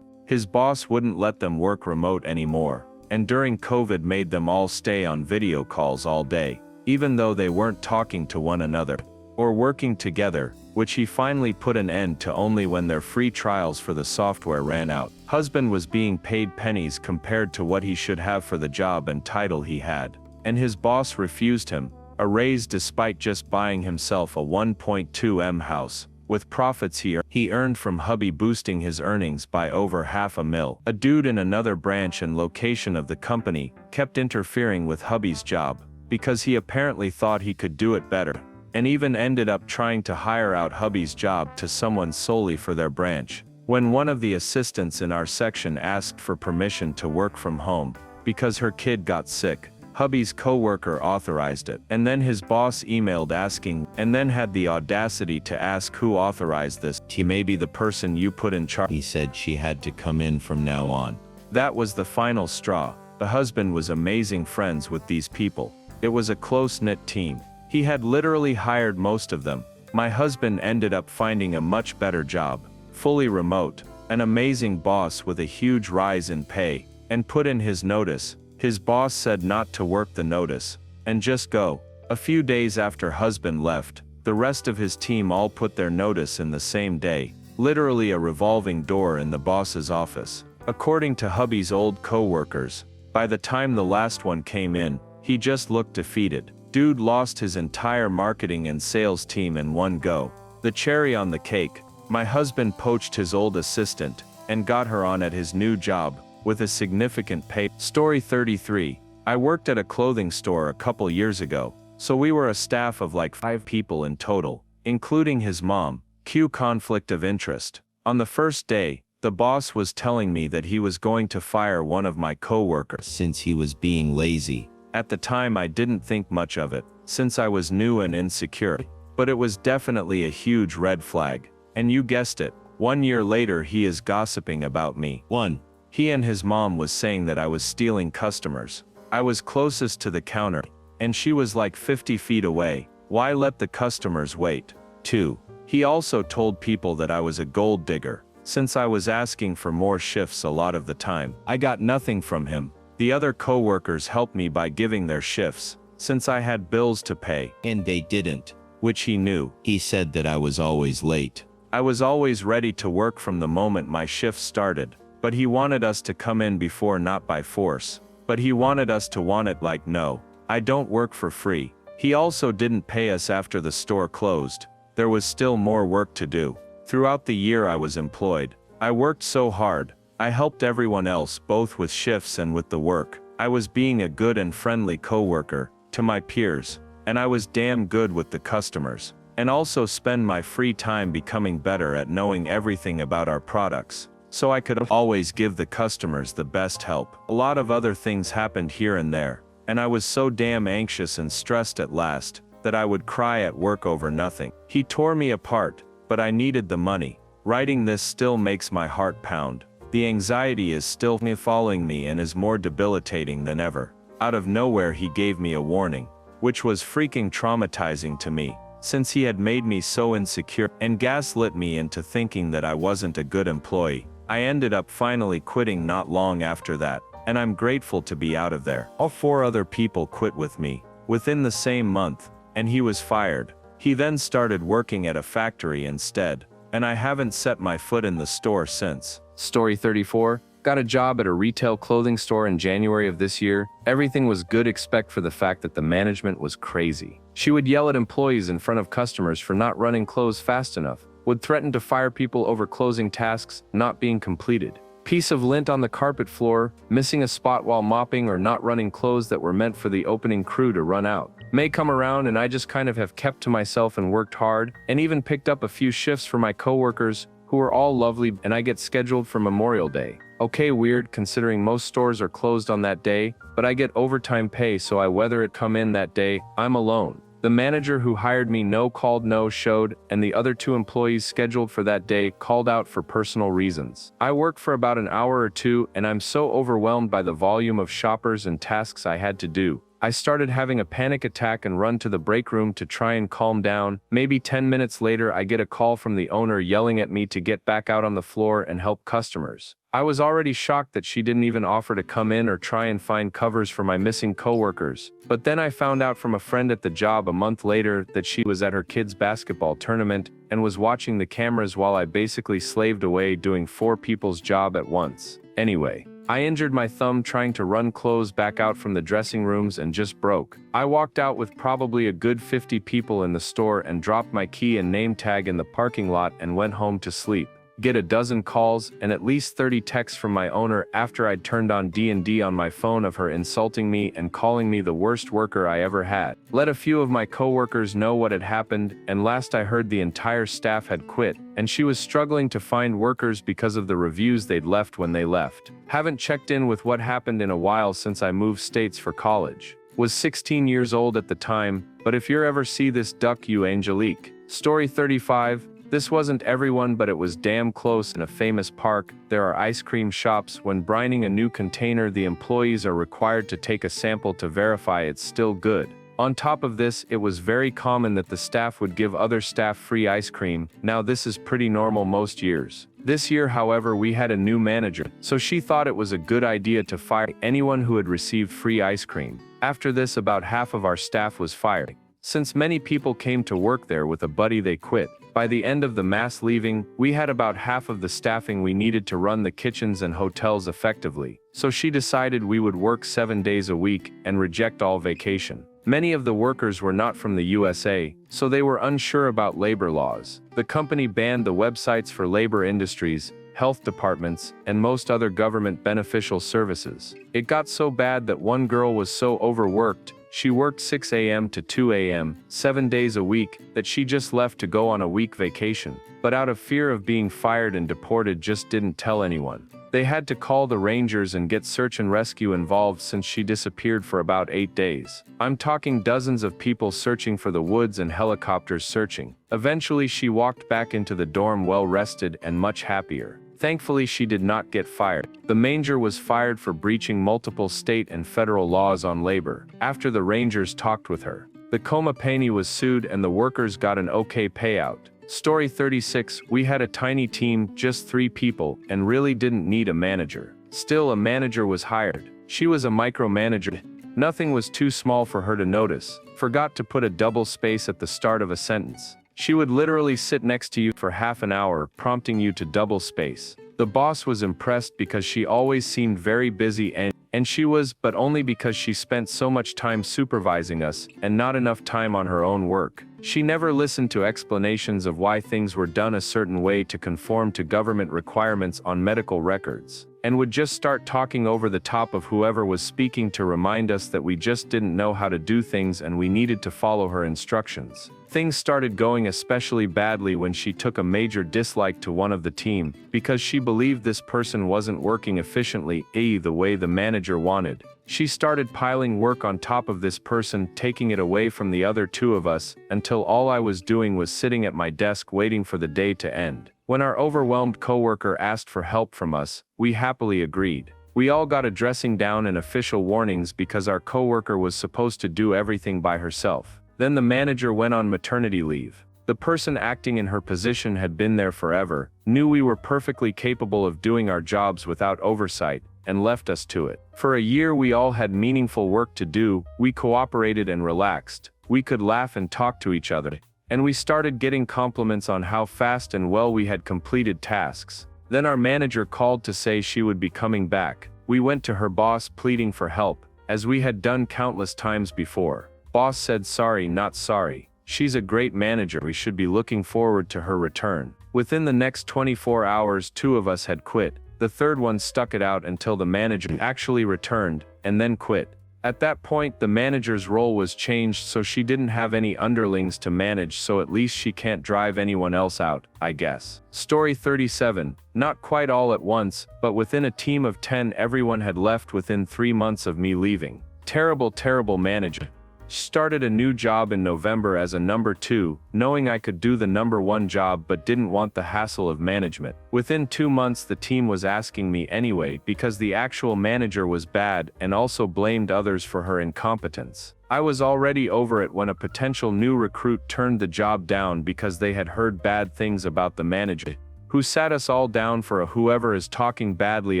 His boss wouldn't let them work remote anymore, and during COVID made them all stay on video calls all day, even though they weren't talking to one another or working together, which he finally put an end to only when their free trials for the software ran out. Husband was being paid pennies compared to what he should have for the job and title he had, and his boss refused him a raise despite just buying himself a 1.2 M house, with profits he earned from hubby boosting his earnings by over $500,000. A dude in another branch and location of the company kept interfering with hubby's job, because he apparently thought he could do it better, and even ended up trying to hire out hubby's job to someone solely for their branch. When one of the assistants in our section asked for permission to work from home, because her kid got sick, hubby's coworker authorized it, and then his boss emailed asking, and then had the audacity to ask who authorized this. He may be the person you put in charge. He said she had to come in from now on. That was the final straw. The husband was amazing friends with these people. It was a close-knit team. He had literally hired most of them. My husband ended up finding a much better job, fully remote, an amazing boss with a huge rise in pay, and put in his notice. His boss said not to work the notice, and just go. A few days after husband left, the rest of his team all put their notice in the same day, literally a revolving door in the boss's office. According to hubby's old co-workers, by the time the last one came in, he just looked defeated. Dude lost his entire marketing and sales team in one go. The cherry on the cake, my husband poached his old assistant, and got her on at his new job, with a significant pay. Story 33, I worked at a clothing store a couple years ago, so we were a staff of like 5 people in total, including his mom. Cue conflict of interest. On the first day, the boss was telling me that he was going to fire one of my coworkers since he was being lazy. At the time I didn't think much of it, since I was new and insecure, but it was definitely a huge red flag. And you guessed it, 1 year later he is gossiping about me. 1. He and his mom was saying that I was stealing customers. I was closest to the counter, and she was like 50 feet away. Why let the customers wait? 2. He also told people that I was a gold digger, since I was asking for more shifts a lot of the time. I got nothing from him. The other co-workers helped me by giving their shifts, since I had bills to pay, and they didn't, which he knew. He said that I was always late. I was always ready to work from the moment my shift started. But he wanted us to come in before, not by force. But he wanted us to want it like, no, I don't work for free. He also didn't pay us after the store closed. There was still more work to do. Throughout the year I was employed, I worked so hard. I helped everyone else both with shifts and with the work. I was being a good and friendly coworker to my peers, and I was damn good with the customers. And also spend my free time becoming better at knowing everything about our products, so I could always give the customers the best help. A lot of other things happened here and there, and I was so damn anxious and stressed at last, that I would cry at work over nothing. He tore me apart, but I needed the money. Writing this still makes my heart pound. The anxiety is still following me and is more debilitating than ever. Out of nowhere he gave me a warning, which was freaking traumatizing to me, since he had made me so insecure, and gaslit me into thinking that I wasn't a good employee. I ended up finally quitting not long after that, and I'm grateful to be out of there. All 4 other people quit with me. Within the same month, and he was fired. He then started working at a factory instead, and I haven't set my foot in the store since. Story 34. Got a job at a retail clothing store in January of this year. Everything was good except for the fact that the management was crazy. She would yell at employees in front of customers for not running clothes fast enough, would threaten to fire people over closing tasks not being completed. Piece of lint on the carpet floor, missing a spot while mopping, or not running clothes that were meant for the opening crew to run out. May come around and I just kind of have kept to myself and worked hard, and even picked up a few shifts for my coworkers, who are all lovely, and I get scheduled for Memorial Day. Okay, weird considering most stores are closed on that day, but I get overtime pay, so I weather it come in that day. I'm alone. The manager who hired me no called no showed, and the other 2 employees scheduled for that day called out for personal reasons. I worked for about an hour or 2, and I'm so overwhelmed by the volume of shoppers and tasks I had to do. I started having a panic attack and run to the break room to try and calm down. Maybe 10 minutes later I get a call from the owner yelling at me to get back out on the floor and help customers. I was already shocked that she didn't even offer to come in or try and find covers for my missing coworkers. But then I found out from a friend at the job a month later that she was at her kids' basketball tournament and was watching the cameras while I basically slaved away doing 4 people's job at once. Anyway, I injured my thumb trying to run clothes back out from the dressing rooms and just broke. I walked out with probably a good 50 people in the store and dropped my key and name tag in the parking lot and went home to sleep. Get a dozen calls and at least 30 texts from my owner after I'd turned on D&D on my phone of her insulting me and calling me the worst worker I ever had. Let a few of my coworkers know what had happened, and last I heard the entire staff had quit, and she was struggling to find workers because of the reviews they'd left when they left. Haven't checked in with what happened in a while since I moved states for college. Was 16 years old at the time, but if you ever see this, duck you, Angelique. Story 35. This wasn't everyone, but it was damn close. In a famous park, there are ice cream shops. When brining a new container, the employees are required to take a sample to verify it's still good. On top of this, it was very common that the staff would give other staff free ice cream. Now this is pretty normal most years. This year, however, we had a new manager, so she thought it was a good idea to fire anyone who had received free ice cream. After this, about half of our staff was fired. Since many people came to work there with a buddy, they quit. By the end of the mass leaving, we had about half of the staffing we needed to run the kitchens and hotels effectively. So she decided we would work 7 days a week and reject all vacation. Many of the workers were not from the USA, so they were unsure about labor laws. The company banned the websites for labor industries, health departments, and most other government beneficial services. It got so bad that one girl was so overworked, she worked 6 a.m. to 2 a.m., 7 days a week, that she just left to go on a week vacation. But out of fear of being fired and deported, just didn't tell anyone. They had to call the Rangers and get search and rescue involved since she disappeared for about 8 days. I'm talking dozens of people searching for the woods and helicopters searching. Eventually she walked back into the dorm well rested and much happier. Thankfully, she did not get fired. The Ranger was fired for breaching multiple state and federal laws on labor. After the Rangers talked with her, the company was sued and the workers got an okay payout. Story 36. We had a tiny team, just 3 people, and really didn't need a manager. Still, a manager was hired. She was a micromanager. Nothing was too small for her to notice. Forgot to put a double space at the start of a sentence. She would literally sit next to you for half an hour, prompting you to double space. The boss was impressed because she always seemed very busy, and she was, but only because she spent so much time supervising us and not enough time on her own work. She never listened to explanations of why things were done a certain way to conform to government requirements on medical records, and would just start talking over the top of whoever was speaking to remind us that we just didn't know how to do things and we needed to follow her instructions. Things started going especially badly when she took a major dislike to one of the team because she believed this person wasn't working efficiently, the way the manager wanted. She started piling work on top of this person, taking it away from the other 2 of us, until all I was doing was sitting at my desk waiting for the day to end. When our overwhelmed coworker asked for help from us, we happily agreed. We all got a dressing down and official warnings because our coworker was supposed to do everything by herself. Then the manager went on maternity leave. The person acting in her position had been there forever, knew we were perfectly capable of doing our jobs without oversight, and left us to it. For a year we all had meaningful work to do, we cooperated and relaxed. we could laugh and talk to each other, and we started getting compliments on how fast and well we had completed tasks. Then our manager called to say she would be coming back. We went to her boss pleading for help, as we had done countless times before. Boss said sorry, not sorry. She's a great manager, we should be looking forward to her return. Within the next 24 hours, 2 of us had quit. The third one stuck it out until the manager actually returned, and then quit. At that point, the manager's role was changed so she didn't have any underlings to manage, so at least she can't drive anyone else out, I guess. Story 37. Not quite all at once, but within a team of 10 everyone had left within 3 months of me leaving. Terrible manager. Started a new job in November as a number 2, knowing I could do the number 1 job but didn't want the hassle of management. Within 2 months the team was asking me anyway because the actual manager was bad and also blamed others for her incompetence. I was already over it when a potential new recruit turned the job down because they had heard bad things about the manager, who sat us all down for a whoever is talking badly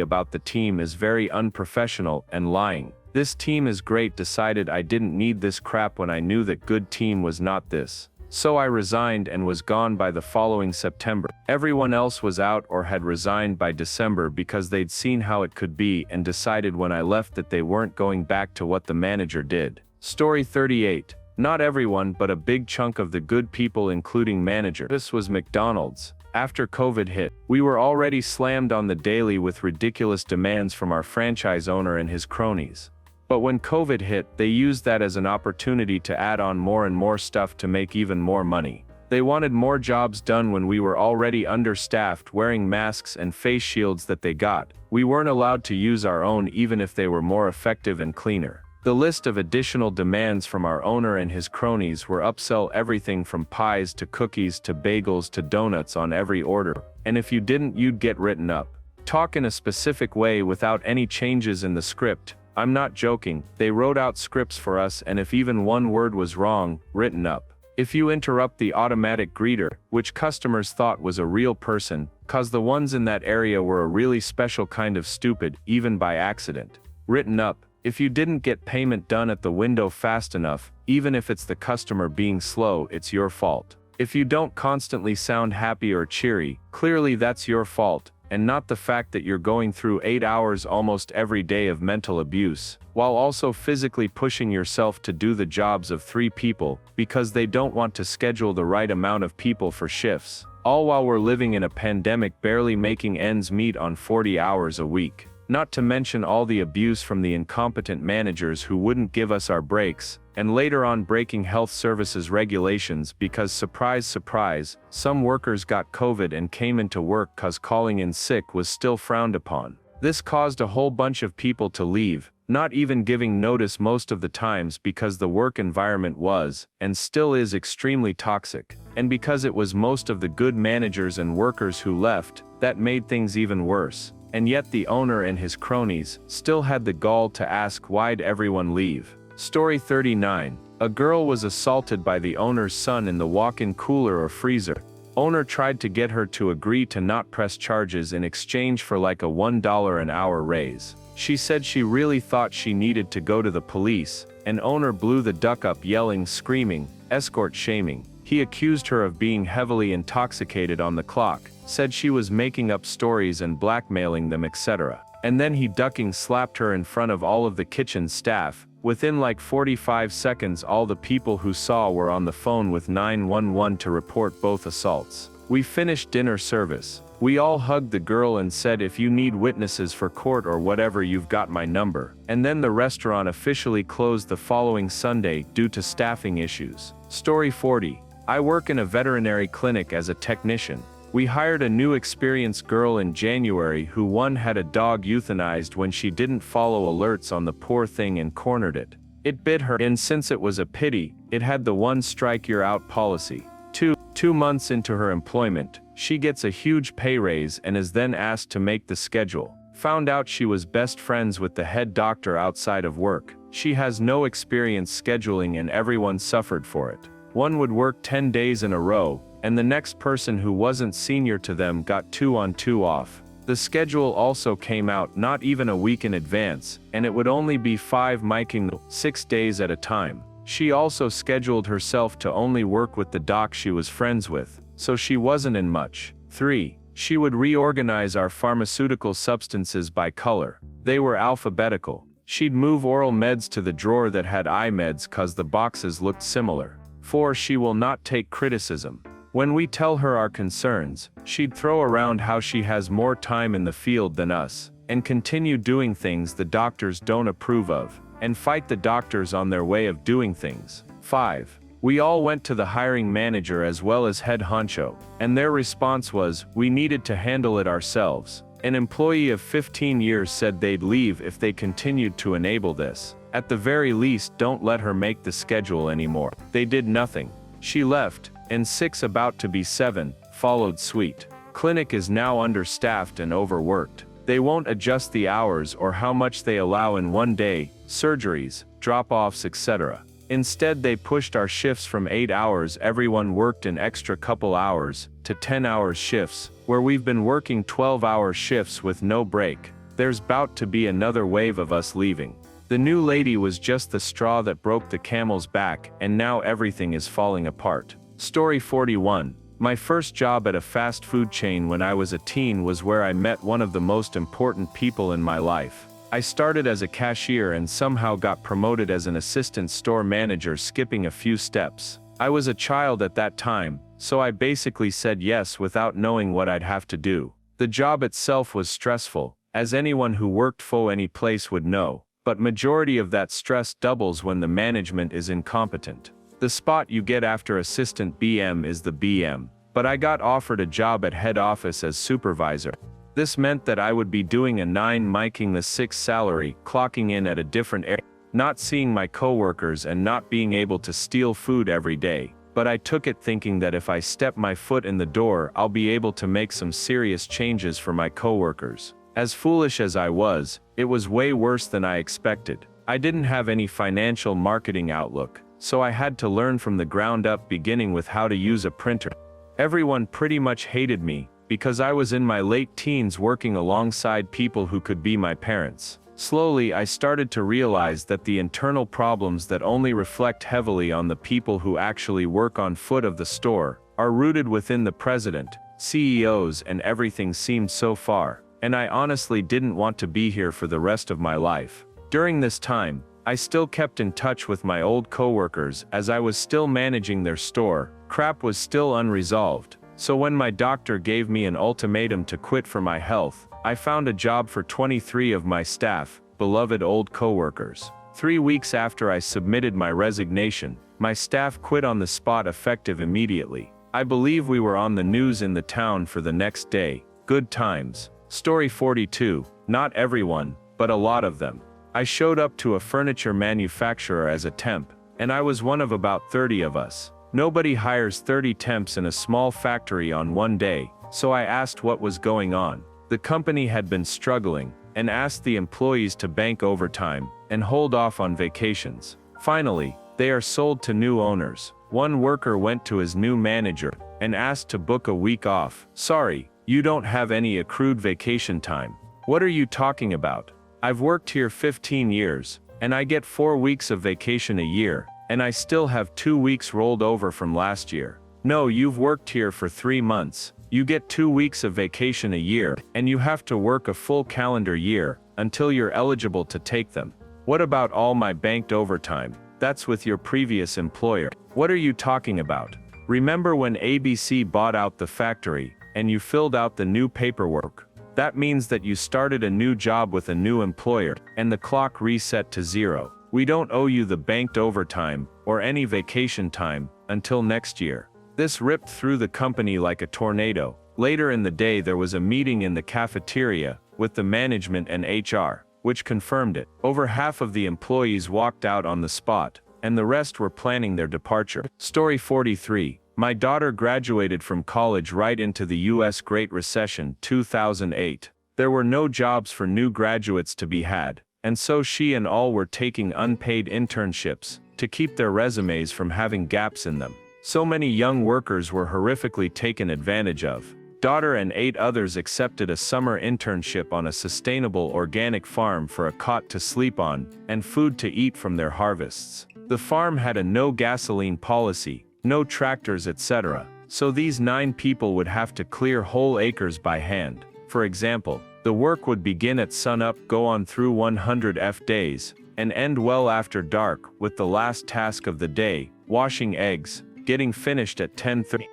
about the team is very unprofessional and lying. This team is great decided I didn't need this crap when I knew that good team was not this. So I resigned and was gone by the following September. Everyone else was out or had resigned by December because they'd seen how it could be and decided when I left that they weren't going back to what the manager did. Story 38. Not everyone but a big chunk of the good people including manager. This was McDonald's. After COVID hit, we were already slammed on the daily with ridiculous demands from our franchise owner and his cronies. But when COVID hit, they used that as an opportunity to add on more and more stuff to make even more money. They wanted more jobs done when we were already understaffed wearing masks and face shields that they got. We weren't allowed to use our own even if they were more effective and cleaner. The list of additional demands from our owner and his cronies were upsell everything from pies to cookies to bagels to donuts on every order, and if you didn't you'd get written up. Talk in a specific way without any changes in the script. I'm not joking, they wrote out scripts for us and if even one word was wrong, written up. If you interrupt the automatic greeter, which customers thought was a real person, cause the ones in that area were a really special kind of stupid, even by accident. Written up. If you didn't get payment done at the window fast enough, even if it's the customer being slow, it's your fault. If you don't constantly sound happy or cheery, clearly that's your fault, and not the fact that you're going through 8 hours almost every day of mental abuse, while also physically pushing yourself to do the jobs of 3 people, because they don't want to schedule the right amount of people for shifts, all while we're living in a pandemic barely making ends meet on 40 hours a week. Not to mention all the abuse from the incompetent managers who wouldn't give us our breaks, and later on breaking health services regulations because surprise surprise, some workers got COVID and came into work cause calling in sick was still frowned upon. This caused a whole bunch of people to leave, not even giving notice most of the times because the work environment was, and still is extremely toxic, and because it was most of the good managers and workers who left, that made things even worse. And yet the owner and his cronies still had the gall to ask why'd everyone leave. Story 39. A girl was assaulted by the owner's son in the walk-in cooler or freezer. Owner tried to get her to agree to not press charges in exchange for like a $1 an hour raise. She said she really thought she needed to go to the police, and owner blew the duck up yelling, screaming, escort shaming. He accused her of being heavily intoxicated on the clock, said she was making up stories and blackmailing them, etc. And then he ducking slapped her in front of all of the kitchen staff. Within like 45 seconds all the people who saw were on the phone with 911 to report both assaults. We finished dinner service. We all hugged the girl and said if you need witnesses for court or whatever you've got my number. And then the restaurant officially closed the following Sunday due to staffing issues. Story 40. I work in a veterinary clinic as a technician. We hired a new experienced girl in January who had a dog euthanized when she didn't follow alerts on the poor thing and cornered it. It bit her, and since it was a pity, it had the 1 strike you're out policy. 2 months into her employment, she gets a huge pay raise and is then asked to make the schedule. Found out she was best friends with the head doctor outside of work. She has no experience scheduling and everyone suffered for it. One would work 10 days in a row, and the next person who wasn't senior to them got 2 on 2 off. The schedule also came out not even a week in advance, and it would only be 5 miking 6 days at a time. She also scheduled herself to only work with the doc she was friends with, so she wasn't in much. 3. She would reorganize our pharmaceutical substances by color. They were alphabetical. She'd move oral meds to the drawer that had eye meds cause the boxes looked similar. 4. She will not take criticism. When we tell her our concerns, she'd throw around how she has more time in the field than us, and continue doing things the doctors don't approve of, and fight the doctors on their way of doing things. 5. We all went to the hiring manager as well as head honcho, and their response was, we needed to handle it ourselves. An employee of 15 years said they'd leave if they continued to enable this. At the very least, don't let her make the schedule anymore. They did nothing. She left, and 6 about to be 7, followed suit. Clinic is now understaffed and overworked. They won't adjust the hours or how much they allow in one day, surgeries, drop-offs, etc. Instead, they pushed our shifts from 8 hours everyone worked an extra couple hours, to 10-hour shifts, where we've been working 12-hour shifts with no break. There's bout to be another wave of us leaving. The new lady was just the straw that broke the camel's back, and now everything is falling apart. Story 41. My first job at a fast food chain when I was a teen was where I met one of the most important people in my life. I started as a cashier and somehow got promoted as an assistant store manager, skipping a few steps. I was a child at that time, so I basically said yes without knowing what I'd have to do. The job itself was stressful, as anyone who worked for any place would know, but majority of that stress doubles when the management is incompetent. The spot you get after assistant BM is the BM, but I got offered a job at head office as supervisor. This meant that I would be doing a 9 making the 6 salary, clocking in at a different area, not seeing my coworkers and not being able to steal food every day. But I took it thinking that if I step my foot in the door, I'll be able to make some serious changes for my coworkers. As foolish as I was, it was way worse than I expected. I didn't have any financial marketing outlook, so I had to learn from the ground up, beginning with how to use a printer. Everyone pretty much hated me, because I was in my late teens working alongside people who could be my parents. Slowly, I started to realize that the internal problems that only reflect heavily on the people who actually work on foot of the store are rooted within the president, CEOs, and everything seemed so far, and I honestly didn't want to be here for the rest of my life. During this time, I still kept in touch with my old coworkers as I was still managing their store. Crap was still unresolved. So when my doctor gave me an ultimatum to quit for my health, I found a job for 23 of my staff, beloved old coworkers. 3 weeks after I submitted my resignation, my staff quit on the spot, effective immediately. I believe we were on the news in the town for the next day. Good times. Story 42. Not everyone, but a lot of them. I showed up to a furniture manufacturer as a temp, and I was one of about 30 of us. Nobody hires 30 temps in a small factory on one day, so I asked what was going on. The company had been struggling, and asked the employees to bank overtime and hold off on vacations. Finally, they are sold to new owners. One worker went to his new manager and asked to book a week off. Sorry, you don't have any accrued vacation time. What are you talking about? I've worked here 15 years, and I get 4 weeks of vacation a year. And I still have 2 weeks rolled over from last year. No, you've worked here for 3 months. You get 2 weeks of vacation a year, and you have to work a full calendar year, until you're eligible to take them. What about all my banked overtime? That's with your previous employer. What are you talking about? Remember when ABC bought out the factory, and you filled out the new paperwork? That means that you started a new job with a new employer, and the clock reset to 0. We don't owe you the banked overtime, or any vacation time, until next year. This ripped through the company like a tornado. Later in the day there was a meeting in the cafeteria, with the management and HR, which confirmed it. Over half of the employees walked out on the spot, and the rest were planning their departure. Story 43. My daughter graduated from college right into the US Great Recession, 2008. There were no jobs for new graduates to be had. And so she and all were taking unpaid internships, to keep their resumes from having gaps in them. So many young workers were horrifically taken advantage of. Daughter and 8 others accepted a summer internship on a sustainable organic farm for a cot to sleep on, and food to eat from their harvests. The farm had a no gasoline policy, no tractors, etc. So these 9 people would have to clear whole acres by hand. For example, the work would begin at sunup, go on through 100 days, and end well after dark, with the last task of the day, washing eggs, getting finished at 10:30.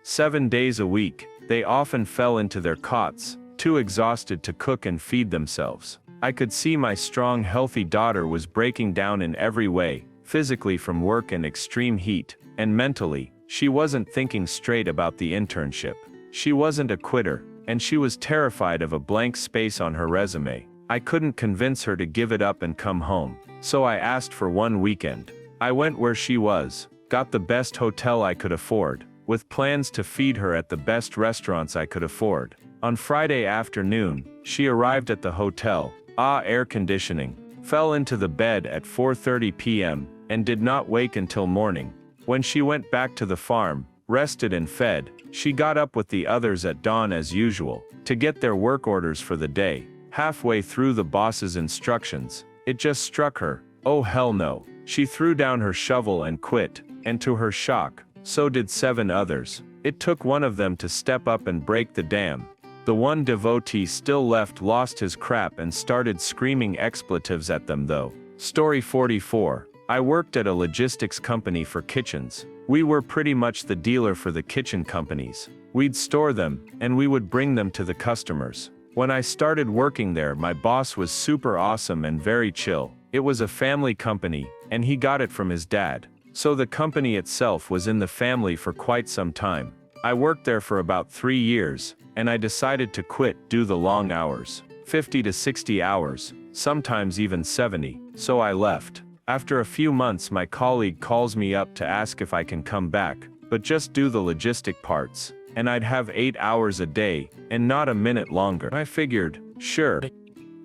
7 days a week, they often fell into their cots, too exhausted to cook and feed themselves. I could see my strong, healthy daughter was breaking down in every way, physically from work and extreme heat, and mentally, she wasn't thinking straight about the internship. She wasn't a quitter, and she was terrified of a blank space on her resume. I couldn't convince her to give it up and come home, so I asked for one weekend. I went where she was, got the best hotel I could afford, with plans to feed her at the best restaurants I could afford. On Friday afternoon, she arrived at the hotel, air conditioning, fell into the bed at 4:30 p.m., and did not wake until morning. When she went back to the farm, rested and fed, she got up with the others at dawn as usual, to get their work orders for the day. Halfway through the boss's instructions, it just struck her, oh hell no. She threw down her shovel and quit, and to her shock, so did 7 others. It took one of them to step up and break the dam. The one devotee still left lost his crap and started screaming expletives at them though. Story 44. I worked at a logistics company for kitchens. We were pretty much the dealer for the kitchen companies. We'd store them, and we would bring them to the customers. When I started working there, my boss was super awesome and very chill. It was a family company, and he got it from his dad. So the company itself was in the family for quite some time. I worked there for about 3 years, and I decided to quit, do the long hours, 50 to 60 hours, sometimes even 70, so I left. After a few months, my colleague calls me up to ask if I can come back, but just do the logistic parts, and I'd have 8 hours a day, and not a minute longer. I figured, sure.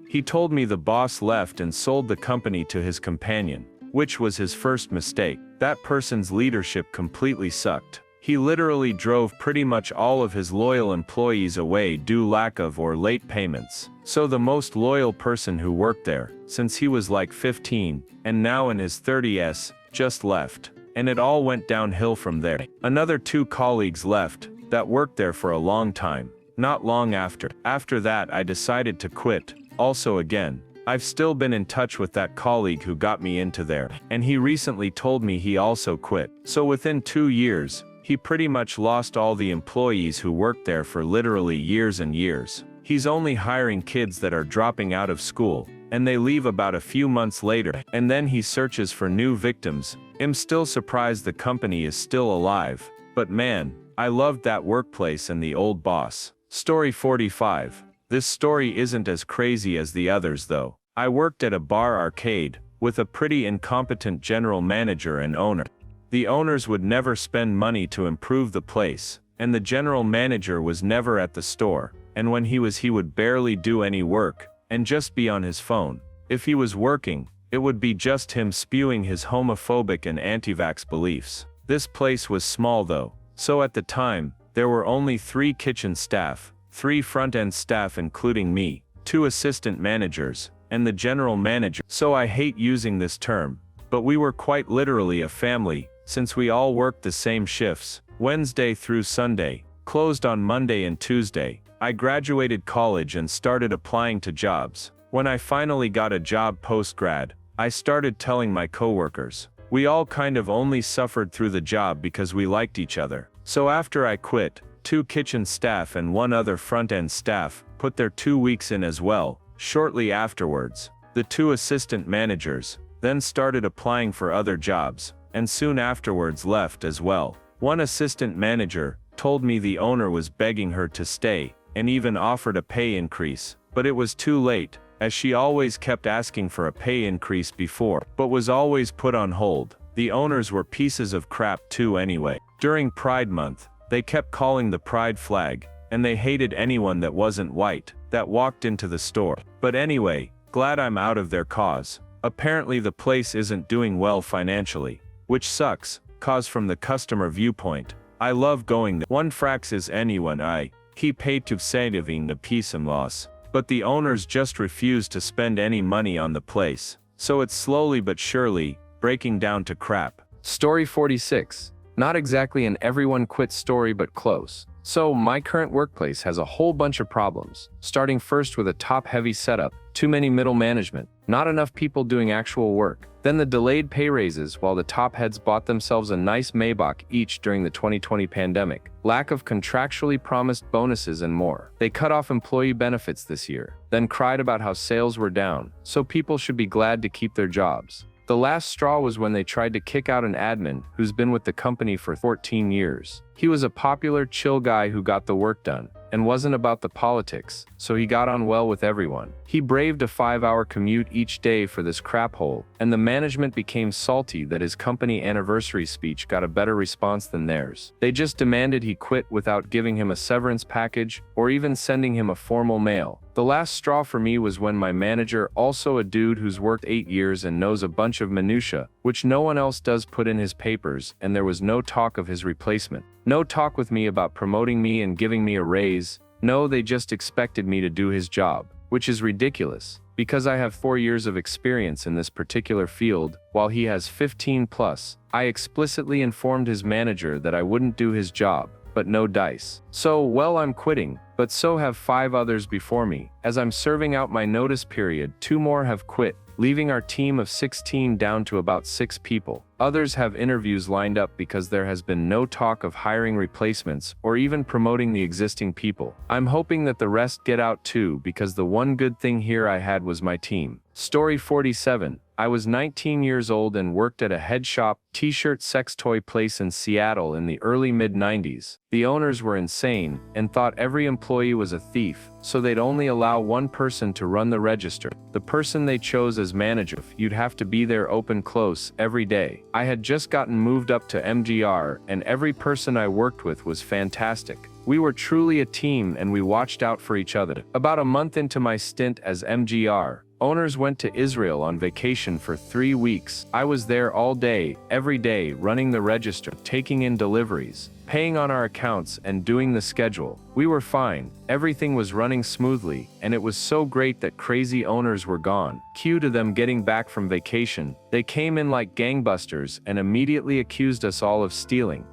He told me the boss left and sold the company to his companion, which was his first mistake. That person's leadership completely sucked. He literally drove pretty much all of his loyal employees away due lack of or late payments. So the most loyal person who worked there, since he was like 15, and now in his 30s, just left. And it all went downhill from there. Another 2 colleagues left, that worked there for a long time. Not long after. After that I decided to quit. Also again, I've still been in touch with that colleague who got me into there, and he recently told me he also quit. So within 2 years, he pretty much lost all the employees who worked there for literally years and years. He's only hiring kids that are dropping out of school, and they leave about a few months later, and then he searches for new victims. I'm still surprised the company is still alive, but man, I loved that workplace and the old boss. Story 45. This story isn't as crazy as the others though. I worked at a bar arcade, with a pretty incompetent general manager and owner. The owners would never spend money to improve the place, and the general manager was never at the store, and when he would barely do any work, and just be on his phone. If he was working, it would be just him spewing his homophobic and anti-vax beliefs. This place was small though, so at the time, there were only 3 kitchen staff, 3 front-end staff including me, 2 assistant managers, and the general manager. So I hate using this term, but we were quite literally a family, since we all worked the same shifts, Wednesday through Sunday, closed on Monday and Tuesday. I graduated college and started applying to jobs. When I finally got a job post-grad, I started telling my coworkers. We all kind of only suffered through the job because we liked each other. So after I quit, 2 kitchen staff and 1 other front-end staff put their 2 weeks in as well. Shortly afterwards, the 2 assistant managers then started applying for other jobs, and soon afterwards left as well. One assistant manager told me the owner was begging her to stay, and even offered a pay increase, but it was too late, as she always kept asking for a pay increase before, but was always put on hold. The owners were pieces of crap too anyway. During Pride Month, they kept calling the pride flag, and they hated anyone that wasn't white, that walked into the store. But anyway, glad I'm out of their cause. Apparently the place isn't doing well financially, which sucks, cause from the customer viewpoint, I love going there. One frax is anyone I keep paid to saving the peace and loss. But the owners just refuse to spend any money on the place. So it's slowly but surely breaking down to crap. Story 46. Not exactly an everyone quits story, but close. So, my current workplace has a whole bunch of problems, starting first with a top-heavy setup, too many middle management, not enough people doing actual work, then the delayed pay raises while the top heads bought themselves a nice Maybach each during the 2020 pandemic, lack of contractually promised bonuses and more. They cut off employee benefits this year, then cried about how sales were down, so people should be glad to keep their jobs. The last straw was when they tried to kick out an admin who's been with the company for 14 years. He was a popular, chill guy who got the work done, and wasn't about the politics, so he got on well with everyone. He braved a 5-hour commute each day for this crap hole, and the management became salty that his company anniversary speech got a better response than theirs. They just demanded he quit without giving him a severance package or even sending him a formal mail. The last straw for me was when my manager, also a dude who's worked 8 years and knows a bunch of minutia, which no one else does, put in his papers, and there was no talk of his replacement. No talk with me about promoting me and giving me a raise. No, they just expected me to do his job, which is ridiculous, because I have 4 years of experience in this particular field, while he has 15 plus. I explicitly informed his manager that I wouldn't do his job, but no dice. So, well, I'm quitting, but so have 5 others before me. As I'm serving out my notice period, 2 more have quit, leaving our team of 16 down to about 6 people. Others have interviews lined up because there has been no talk of hiring replacements or even promoting the existing people. I'm hoping that the rest get out too, because the one good thing here I had was my team. Story 47. I was 19 years old and worked at a head shop, t-shirt sex toy place in Seattle in the early mid-90s. The owners were insane and thought every employee was a thief, so they'd only allow one person to run the register. The person they chose as manager, you'd have to be there open close every day. I had just gotten moved up to MGR, and every person I worked with was fantastic. We were truly a team and we watched out for each other. About a month into my stint as MGR, owners went to Israel on vacation for 3 weeks. I was there all day, every day, running the register, taking in deliveries, paying on our accounts, and doing the schedule. We were fine, everything was running smoothly, and it was so great that crazy owners were gone. Cue to them getting back from vacation. They came in like gangbusters and immediately accused us all of stealing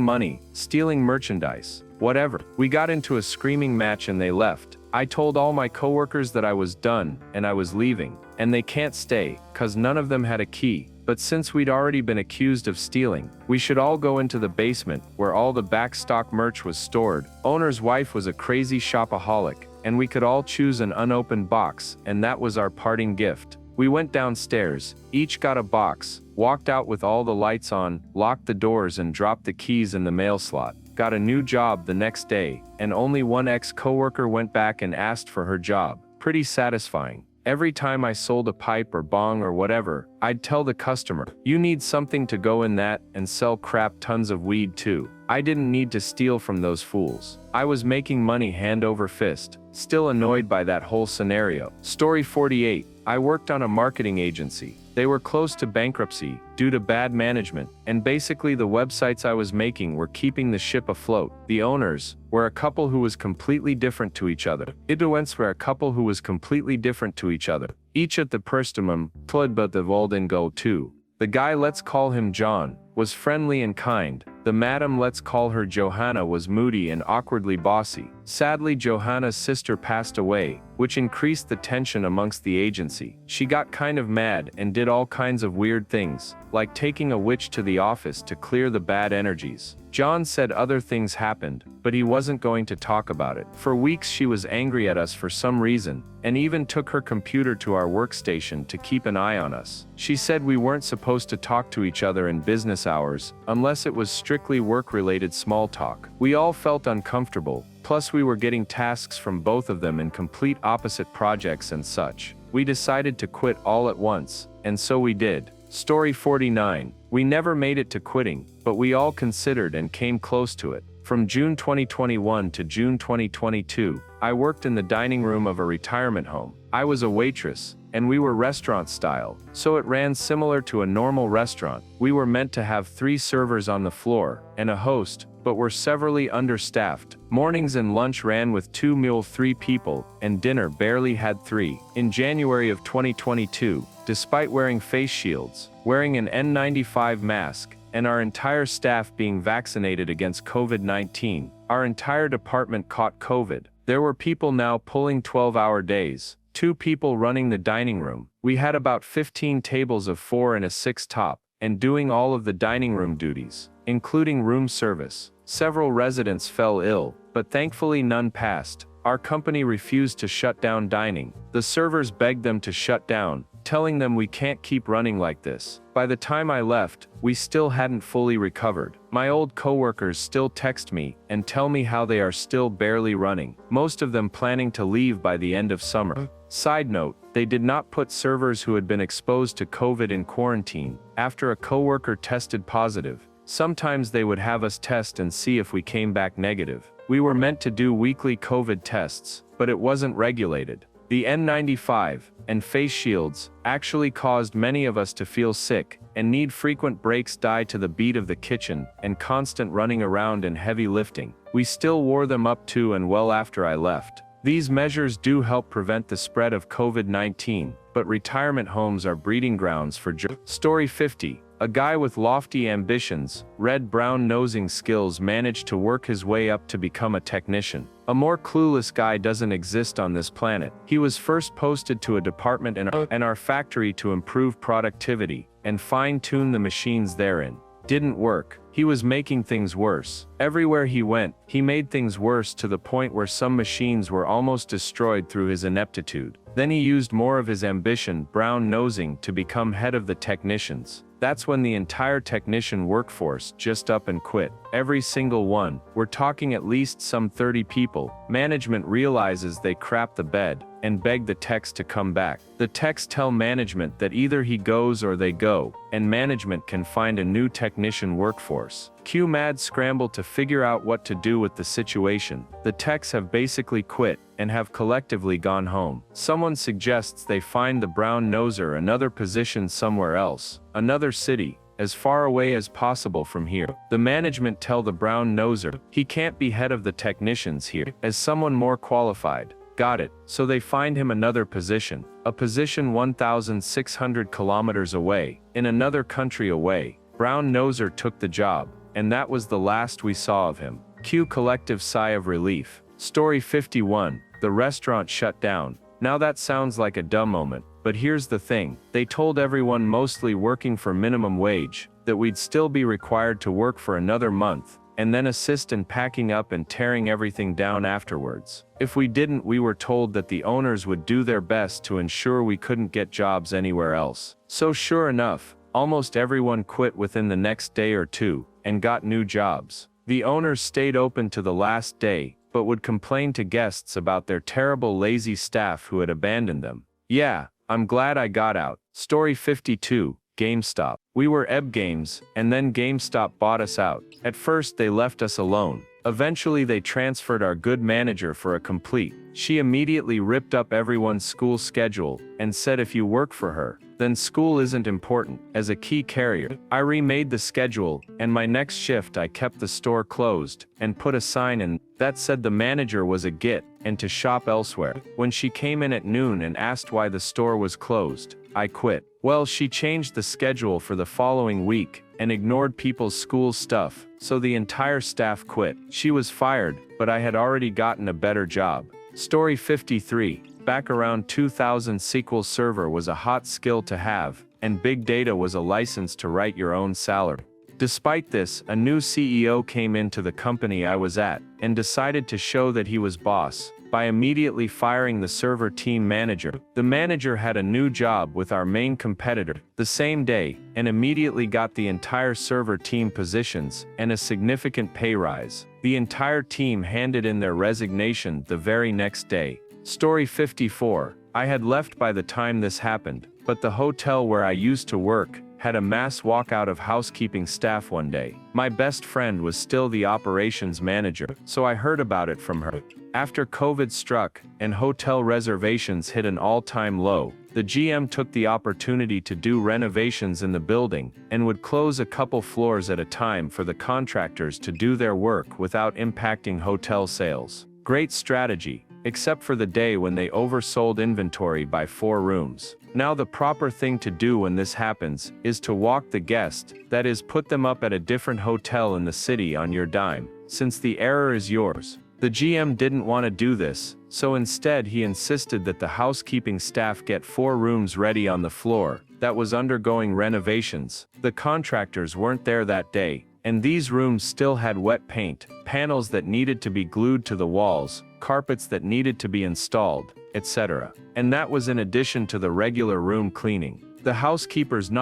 money, stealing merchandise, whatever. We got into a screaming match and they left. I told all my coworkers that I was done and I was leaving, and they can't stay, cause none of them had a key. But since we'd already been accused of stealing, we should all go into the basement where all the backstock merch was stored. Owner's wife was a crazy shopaholic, and we could all choose an unopened box, and that was our parting gift. We went downstairs, each got a box, walked out with all the lights on, locked the doors and dropped the keys in the mail slot. Got a new job the next day, and only one ex-coworker went back and asked for her job. Pretty satisfying. Every time I sold a pipe or bong or whatever, I'd tell the customer, "You need something to go in that," and sell crap tons of weed too. I didn't need to steal from those fools. I was making money hand over fist. Still annoyed by that whole scenario. Story 48. I worked on a marketing agency. They were close to bankruptcy due to bad management, and basically the websites I was making were keeping the ship afloat. The owners were a couple who was completely different to each other. Idwents were a couple who was completely different to each other. Each at the Perstumum, but the Volden too. The guy, let's call him John, was friendly and kind. The madam, let's call her Johanna, was moody and awkwardly bossy. Sadly, Johanna's sister passed away, which increased the tension amongst the agency. She got kind of mad and did all kinds of weird things, like taking a witch to the office to clear the bad energies. John said other things happened, but he wasn't going to talk about it. For weeks she was angry at us for some reason, and even took her computer to our workstation to keep an eye on us. She said we weren't supposed to talk to each other in business hours, unless it was strictly work-related small talk. We all felt uncomfortable, plus we were getting tasks from both of them in complete opposite projects and such. We decided to quit all at once, and so we did. Story 49. We never made it to quitting, but we all considered and came close to it. From June 2021 to June 2022, I worked in the dining room of a retirement home. I was a waitress, and we were restaurant style, so it ran similar to a normal restaurant. We were meant to have 3 servers on the floor, and a host, but were severely understaffed. Mornings and lunch ran with 2 meal 3 people, and dinner barely had 3. In January of 2022, despite wearing face shields, wearing an N95 mask, and our entire staff being vaccinated against COVID-19, our entire department caught COVID. There were people now pulling 12-hour days, 2 people running the dining room. We had about 15 tables of 4 and a 6 top, and doing all of the dining room duties, including room service. Several residents fell ill, but thankfully none passed. Our company refused to shut down dining. The servers begged them to shut down, telling them we can't keep running like this. By the time I left, we still hadn't fully recovered. My old coworkers still text me and tell me how they are still barely running, most of them planning to leave by the end of summer. Side note, they did not put servers who had been exposed to COVID in quarantine. After a coworker tested positive, sometimes they would have us test and see if we came back negative. We were meant to do weekly COVID tests, but it wasn't regulated. The N95 and face shields actually caused many of us to feel sick and need frequent breaks due to the beat of the kitchen and constant running around and heavy lifting. We still wore them up to and well after I left. These measures do help prevent the spread of COVID-19, but retirement homes are breeding grounds for Story 50. A guy with lofty ambitions, red-brown nosing skills managed to work his way up to become a technician. A more clueless guy doesn't exist on this planet. He was first posted to a department in our factory to improve productivity and fine-tune the machines therein. Didn't work. He was making things worse. Everywhere he went, he made things worse to the point where some machines were almost destroyed through his ineptitude. Then he used more of his ambition, brown nosing, to become head of the technicians. That's when the entire technician workforce just up and quit. Every single one. We're talking at least some 30 people. Management realizes they crapped the bed and beg the techs to come back. The techs tell management that either he goes or they go, and management can find a new technician workforce. Cue mad scramble to figure out what to do with the situation. The techs have basically quit and have collectively gone home. Someone suggests they find the brown noser another position somewhere else, another city, as far away as possible from here. The management tell the brown noser he can't be head of the technicians here, as someone more qualified. Got it. So they find him another position, a position 1,600 kilometers away, in another country away. Brown noser took the job, and that was the last we saw of him. Cue collective sigh of relief. Story 51. The restaurant shut down. Now that sounds like a dumb moment, but here's the thing. They told everyone mostly working for minimum wage that we'd still be required to work for another month, and then assist in packing up and tearing everything down afterwards. If we didn't, we were told that the owners would do their best to ensure we couldn't get jobs anywhere else. So sure enough, almost everyone quit within the next day or two, and got new jobs. The owners stayed open to the last day, but would complain to guests about their terrible lazy staff who had abandoned them. Yeah, I'm glad I got out. Story 52. GameStop. We were Ebb Games, and then GameStop bought us out. At first they left us alone. Eventually they transferred our good manager for a complete. She immediately ripped up everyone's school schedule, and said if you work for her, then school isn't important. As a key carrier, I remade the schedule, and my next shift I kept the store closed, and put a sign in that said the manager was a git, and to shop elsewhere. When she came in at noon and asked why the store was closed, I quit. Well, she changed the schedule for the following week, and ignored people's school stuff, so the entire staff quit. She was fired, but I had already gotten a better job. Story 53. Back around 2000, SQL Server was a hot skill to have, and big data was a license to write your own salary. Despite this, a new CEO came into the company I was at, and decided to show that he was boss, by immediately firing the server team manager. The manager had a new job with our main competitor the same day, and immediately got the entire server team positions, and a significant pay rise. The entire team handed in their resignation the very next day. Story 54. I had left by the time this happened, but the hotel where I used to work had a mass walkout of housekeeping staff one day. My best friend was still the operations manager, so I heard about it from her. After COVID struck, and hotel reservations hit an all-time low, The GM took the opportunity to do renovations in the building and would close a couple floors at a time for the contractors to do their work without impacting hotel sales. Great strategy, except for the day when they oversold inventory by 4 rooms. Now the proper thing to do when this happens is to walk the guest, that is, put them up at a different hotel in the city on your dime, since the error is yours. The GM didn't want to do this, so instead he insisted that the housekeeping staff get 4 rooms ready on the floor that was undergoing renovations. The contractors weren't there that day, and these rooms still had wet paint, panels that needed to be glued to the walls, carpets that needed to be installed, etc. And that was in addition to the regular room cleaning. The housekeepers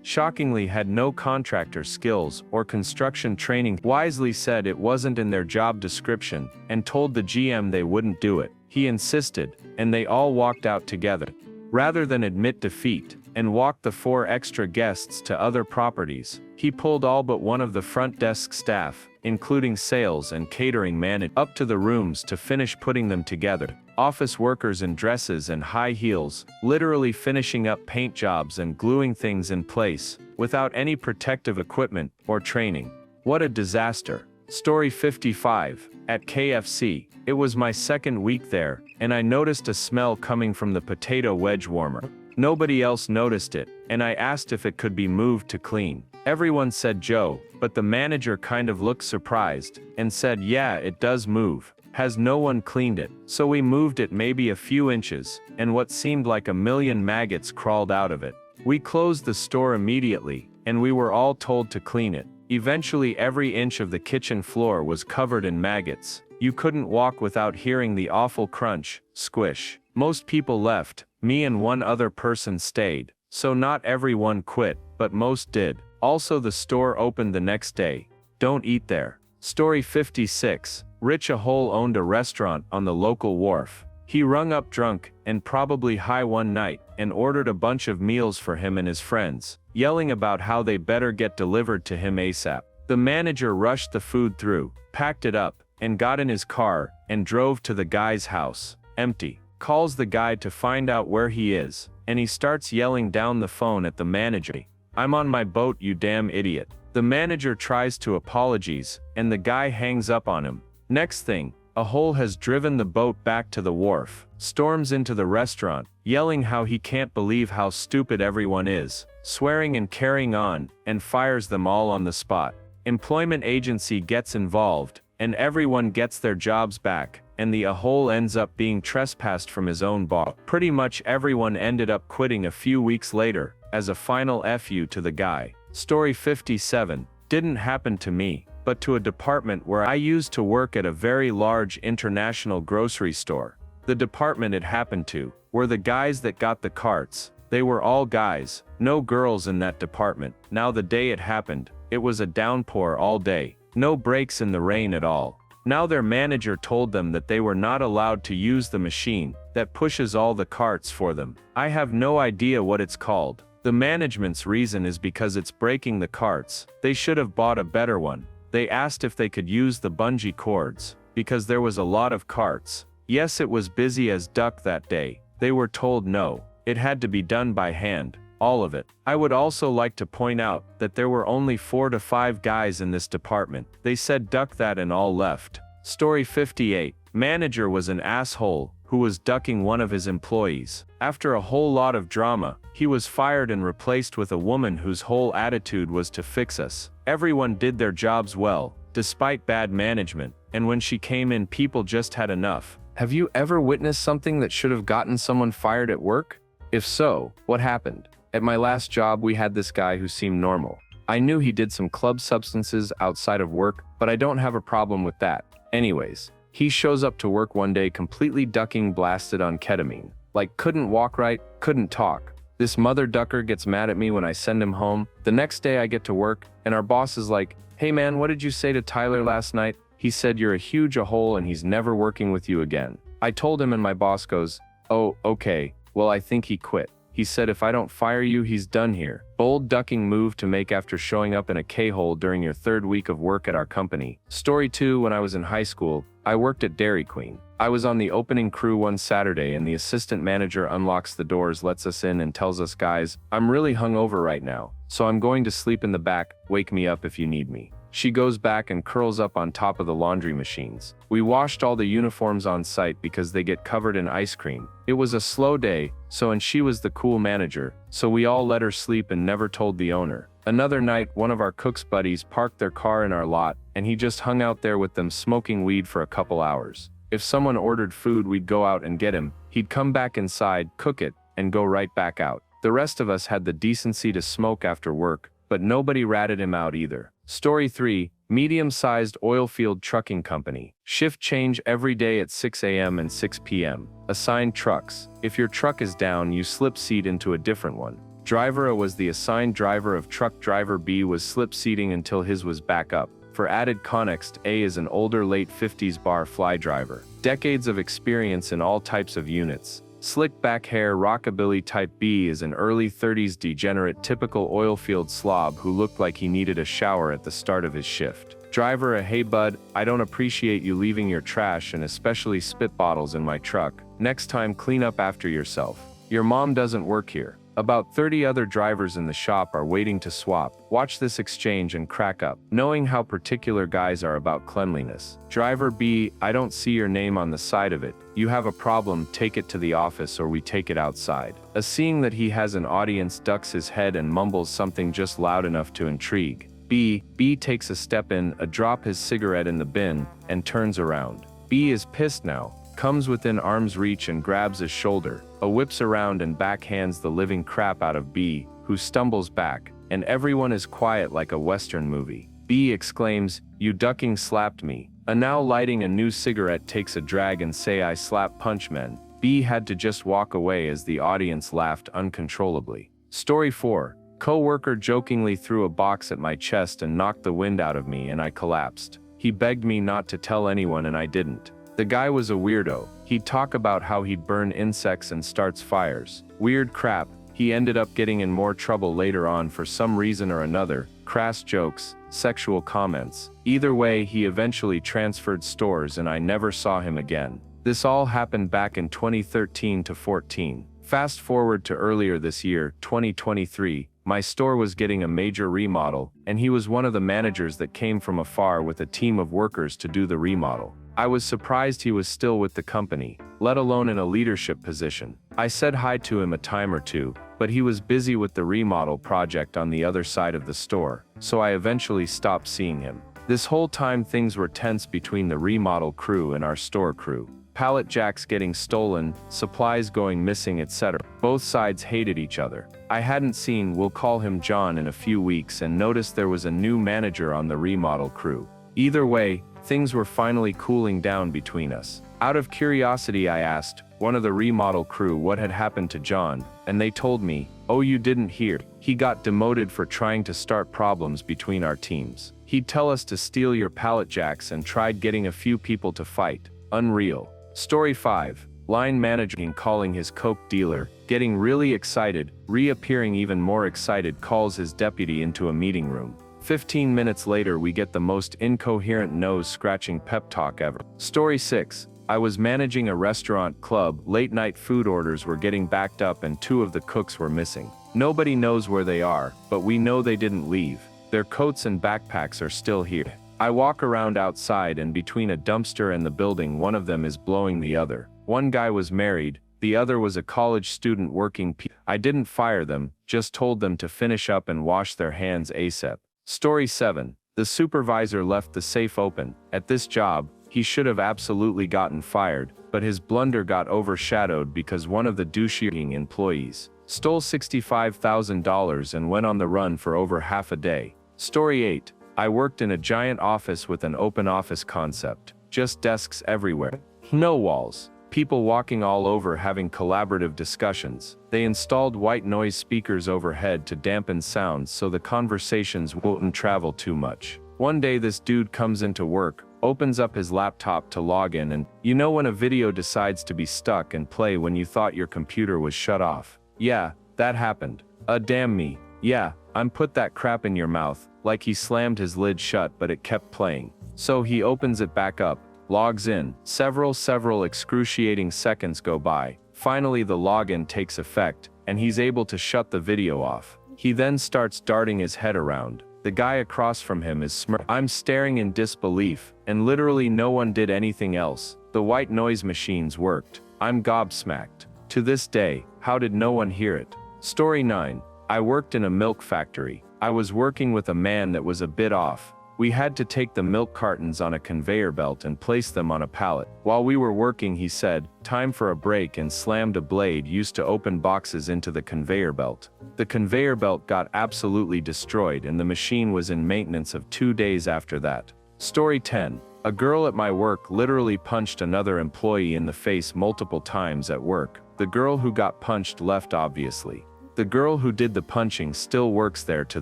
shockingly had no contractor skills or construction training, wisely said it wasn't in their job description, and told the GM they wouldn't do it. He insisted, and they all walked out together. Rather than admit defeat and walk the 4 extra guests to other properties, he pulled all but one of the front desk staff, including sales and catering manager, up to the rooms to finish putting them together. Office workers in dresses and high heels, literally finishing up paint jobs and gluing things in place, without any protective equipment or training. What a disaster. Story 55. At KFC, it was my second week there, and I noticed a smell coming from the potato wedge warmer. Nobody else noticed it, and I asked if it could be moved to clean. Everyone said Joe, but the manager kind of looked surprised, and said yeah, it does move. Has no one cleaned it? So we moved it maybe a few inches, and what seemed like a million maggots crawled out of it. We closed the store immediately, and we were all told to clean it. Eventually every inch of the kitchen floor was covered in maggots. You couldn't walk without hearing the awful crunch, squish. Most people left, me and one other person stayed, so not everyone quit, but most did. Also the store opened the next day. Don't eat there. Story 56. Rich Ahole owned a restaurant on the local wharf. He rung up drunk and probably high one night and ordered a bunch of meals for him and his friends, yelling about how they better get delivered to him ASAP. The manager rushed the food through, packed it up, and got in his car and drove to the guy's house. Empty. Calls the guy to find out where he is, and he starts yelling down the phone at the manager. "I'm on my boat, you damn idiot." The manager tries to apologize, and the guy hangs up on him. Next thing, Ahole has driven the boat back to the wharf, storms into the restaurant, yelling how he can't believe how stupid everyone is, swearing and carrying on, and fires them all on the spot. Employment agency gets involved, and everyone gets their jobs back, and the Ahole ends up being trespassed from his own bar. Pretty much everyone ended up quitting a few weeks later, as a final FU to the guy. Story 57. Didn't happen to me, but to a department where I used to work at a very large international grocery store. The department it happened to were the guys that got the carts. They were all guys, no girls in that department. Now the day it happened, it was a downpour all day, no breaks in the rain at all. Now their manager told them that they were not allowed to use the machine that pushes all the carts for them. I have no idea what it's called. The management's reason is because it's breaking the carts. They should have bought a better one. They asked if they could use the bungee cords, because there was a lot of carts. Yes, it was busy as duck that day. They were told no, it had to be done by hand, all of it. I would also like to point out that there were only 4 to 5 guys in this department. They said duck that and all left. Story 58. Manager was an asshole who was ducking one of his employees. After a whole lot of drama, he was fired and replaced with a woman whose whole attitude was to fix us. Everyone did their jobs well, despite bad management, and when she came in, people just had enough. Have you ever witnessed something that should have gotten someone fired at work? If so, what happened? At my last job, we had this guy who seemed normal. I knew he did some club substances outside of work, but I don't have a problem with that. Anyways, he shows up to work one day completely ducking, blasted on ketamine. Like, couldn't walk right, couldn't talk. This mother ducker gets mad at me when I send him home. The next day I get to work, and our boss is like, "Hey man, what did you say to Tyler last night? He said you're a huge a-hole and he's never working with you again." I told him, and my boss goes, "Oh, okay, well I think he quit." He said if I don't fire you, he's done here. Bold ducking move to make after showing up in a K-hole during your third week of work at our company. Story 2. When I was in high school, I worked at Dairy Queen. I was on the opening crew one Saturday and the assistant manager unlocks the doors, lets us in and tells us, guys, I'm really hungover right now, so I'm going to sleep in the back, wake me up if you need me. She goes back and curls up on top of the laundry machines. We washed all the uniforms on site because they get covered in ice cream. It was a slow day, and she was the cool manager, so we all let her sleep and never told the owner. Another night, one of our cook's buddies parked their car in our lot, and he just hung out there with them smoking weed for a couple hours. If someone ordered food, we'd go out and get him. He'd come back inside, cook it, and go right back out. The rest of us had the decency to smoke after work, but nobody ratted him out either. Story 3. Medium-sized oilfield trucking company. Shift change every day at 6 a.m. and 6 p.m. Assigned trucks. If your truck is down, you slip seat into a different one. Driver A was the assigned driver of truck. Driver B was slip seating until his was back up. For added context, A is an older late 50s bar fly driver. Decades of experience in all types of units. Slick back hair rockabilly. Type B is an early 30s degenerate typical oilfield slob who looked like he needed a shower at the start of his shift. Driver A, hey bud, I don't appreciate you leaving your trash and especially spit bottles in my truck. Next time clean up after yourself. Your mom doesn't work here. About 30 other drivers in the shop are waiting to swap. Watch this exchange and crack up, knowing how particular guys are about cleanliness. Driver B, I don't see your name on the side of it. You have a problem, take it to the office or we take it outside. A seeing that he has an audience ducks his head and mumbles something just loud enough to intrigue. B takes a step in, drop his cigarette in the bin, and turns around. B is pissed now. Comes within arm's reach and grabs his shoulder, whips around and backhands the living crap out of B, who stumbles back, and everyone is quiet like a Western movie. B exclaims, you ducking slapped me. A now lighting a new cigarette takes a drag and say I slap punch men. B had to just walk away as the audience laughed uncontrollably. Story 4. Co-worker jokingly threw a box at my chest and knocked the wind out of me and I collapsed. He begged me not to tell anyone and I didn't. The guy was a weirdo. He'd talk about how he'd burn insects and starts fires. Weird crap. He ended up getting in more trouble later on for some reason or another. Crass jokes, sexual comments. Either way, he eventually transferred stores and I never saw him again. This all happened back in 2013 to 14. Fast forward to earlier this year, 2023, my store was getting a major remodel, and he was one of the managers that came from afar with a team of workers to do the remodel. I was surprised he was still with the company, let alone in a leadership position. I said hi to him a time or two, but he was busy with the remodel project on the other side of the store, so I eventually stopped seeing him. This whole time things were tense between the remodel crew and our store crew. Pallet jacks getting stolen, supplies going missing, etc. Both sides hated each other. I hadn't seen, we'll call him John, in a few weeks and noticed there was a new manager on the remodel crew. Either way, things were finally cooling down between us. Out of curiosity I asked one of the remodel crew what had happened to John, and they told me, oh, you didn't hear. He got demoted for trying to start problems between our teams. He'd tell us to steal your pallet jacks and tried getting a few people to fight. Unreal. Story 5. Line manager calling his coke dealer, getting really excited, reappearing even more excited, calls his deputy into a meeting room. 15 minutes later we get the most incoherent nose-scratching pep talk ever. Story 6. I was managing a restaurant club, late-night food orders were getting backed up and 2 of the cooks were missing. Nobody knows where they are, but we know they didn't leave. Their coats and backpacks are still here. I walk around outside and between a dumpster and the building one of them is blowing the other. One guy was married, the other was a college student working. I didn't fire them, just told them to finish up and wash their hands ASAP. Story 7. The supervisor left the safe open. At this job, he should have absolutely gotten fired, but his blunder got overshadowed because one of the douchey employees stole $65,000 and went on the run for over half a day. Story 8. I worked in a giant office with an open office concept. Just desks everywhere. No walls. People walking all over having collaborative discussions. They installed white noise speakers overhead to dampen sounds so the conversations wouldn't travel too much. One day this dude comes into work, opens up his laptop to log in, and you know when a video decides to be stuck and play when you thought your computer was shut off? Yeah, That happened. Damn me. Yeah, I'm put that crap in your mouth, like he slammed his lid shut but it kept playing. So he opens it back up, logs in, several excruciating seconds go by, finally the login takes effect, and he's able to shut the video off. He then starts darting his head around. The guy across from him is I'm staring in disbelief, and literally no one did anything else. The white noise machines worked. I'm gobsmacked. To this day, how did no one hear it? Story 9. I worked in a milk factory. I was working with a man that was a bit off. We had to take the milk cartons on a conveyor belt and place them on a pallet. While we were working, he said, "Time for a break," and slammed a blade used to open boxes into the conveyor belt. The conveyor belt got absolutely destroyed and the machine was in maintenance of 2 days after that. Story 10. A girl at my work literally punched another employee in the face multiple times at work. The girl who got punched left obviously. The girl who did the punching still works there to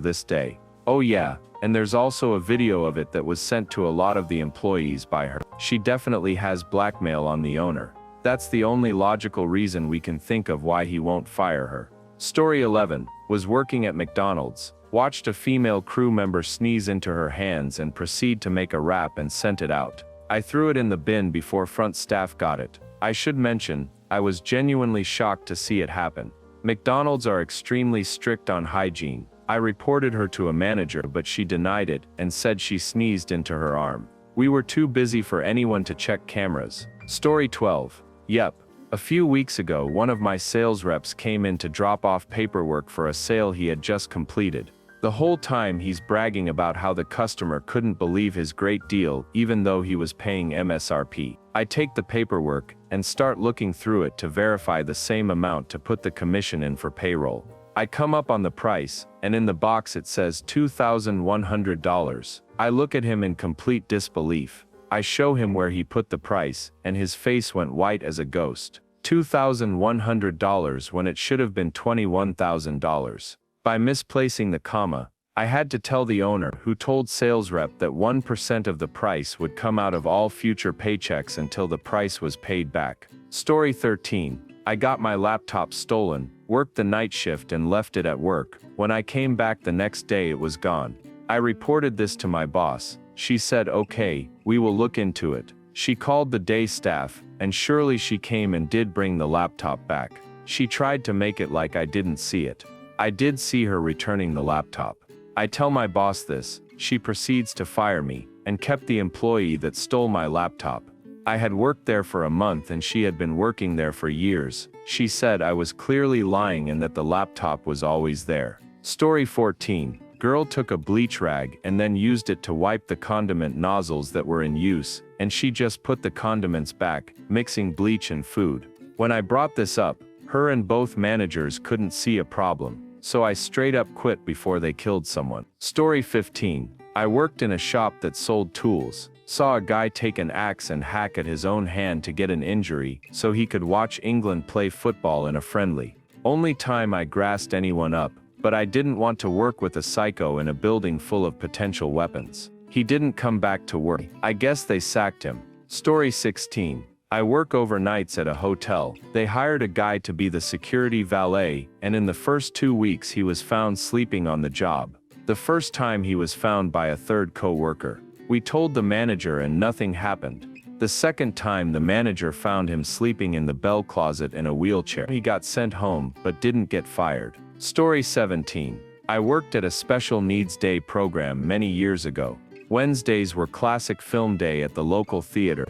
this day. Oh yeah, and there's also a video of it that was sent to a lot of the employees by her. She definitely has blackmail on the owner. That's the only logical reason we can think of why he won't fire her. Story 11. Was working at McDonald's. Watched a female crew member sneeze into her hands and proceed to make a wrap and sent it out. I threw it in the bin before front staff got it. I should mention, I was genuinely shocked to see it happen. McDonald's are extremely strict on hygiene. I reported her to a manager but she denied it and said she sneezed into her arm. We were too busy for anyone to check cameras. Story 12. Yep. A few weeks ago, one of my sales reps came in to drop off paperwork for a sale he had just completed. The whole time he's bragging about how the customer couldn't believe his great deal even though he was paying MSRP. I take the paperwork and start looking through it to verify the same amount to put the commission in for payroll. I come up on the price, and in the box it says $2,100. I look at him in complete disbelief. I show him where he put the price, and his face went white as a ghost. $2,100 when it should have been $21,000. By misplacing the comma, I had to tell the owner, who told sales rep that 1% of the price would come out of all future paychecks until the price was paid back. Story 13. I got my laptop stolen, worked the night shift and left it at work. When I came back the next day it was gone. I reported this to my boss. She said, "Okay, we will look into it." She called the day staff, and surely she came and did bring the laptop back. She tried to make it like I didn't see it. I did see her returning the laptop. I tell my boss this, she proceeds to fire me, and kept the employee that stole my laptop. I had worked there for a month and she had been working there for years. She said I was clearly lying and that the laptop was always there. Story 14. Girl took a bleach rag and then used it to wipe the condiment nozzles that were in use, and she just put the condiments back, mixing bleach and food. When I brought this up, her and both managers couldn't see a problem, so I straight up quit before they killed someone. Story 15. I worked in a shop that sold tools. Saw a guy take an axe and hack at his own hand to get an injury so he could watch England play football in a friendly. Only time I grassed anyone up, but I didn't want to work with a psycho in a building full of potential weapons. He didn't come back to work. I guess they sacked him. Story 16. I work overnights at a hotel. They hired a guy to be the security valet, and in the first 2 weeks he was found sleeping on the job. The first time he was found by a third co-worker. We told the manager and nothing happened. The second time the manager found him sleeping in the bell closet in a wheelchair. He got sent home but didn't get fired. Story 17. I worked at a special needs day program many years ago. Wednesdays were classic film day at the local theater,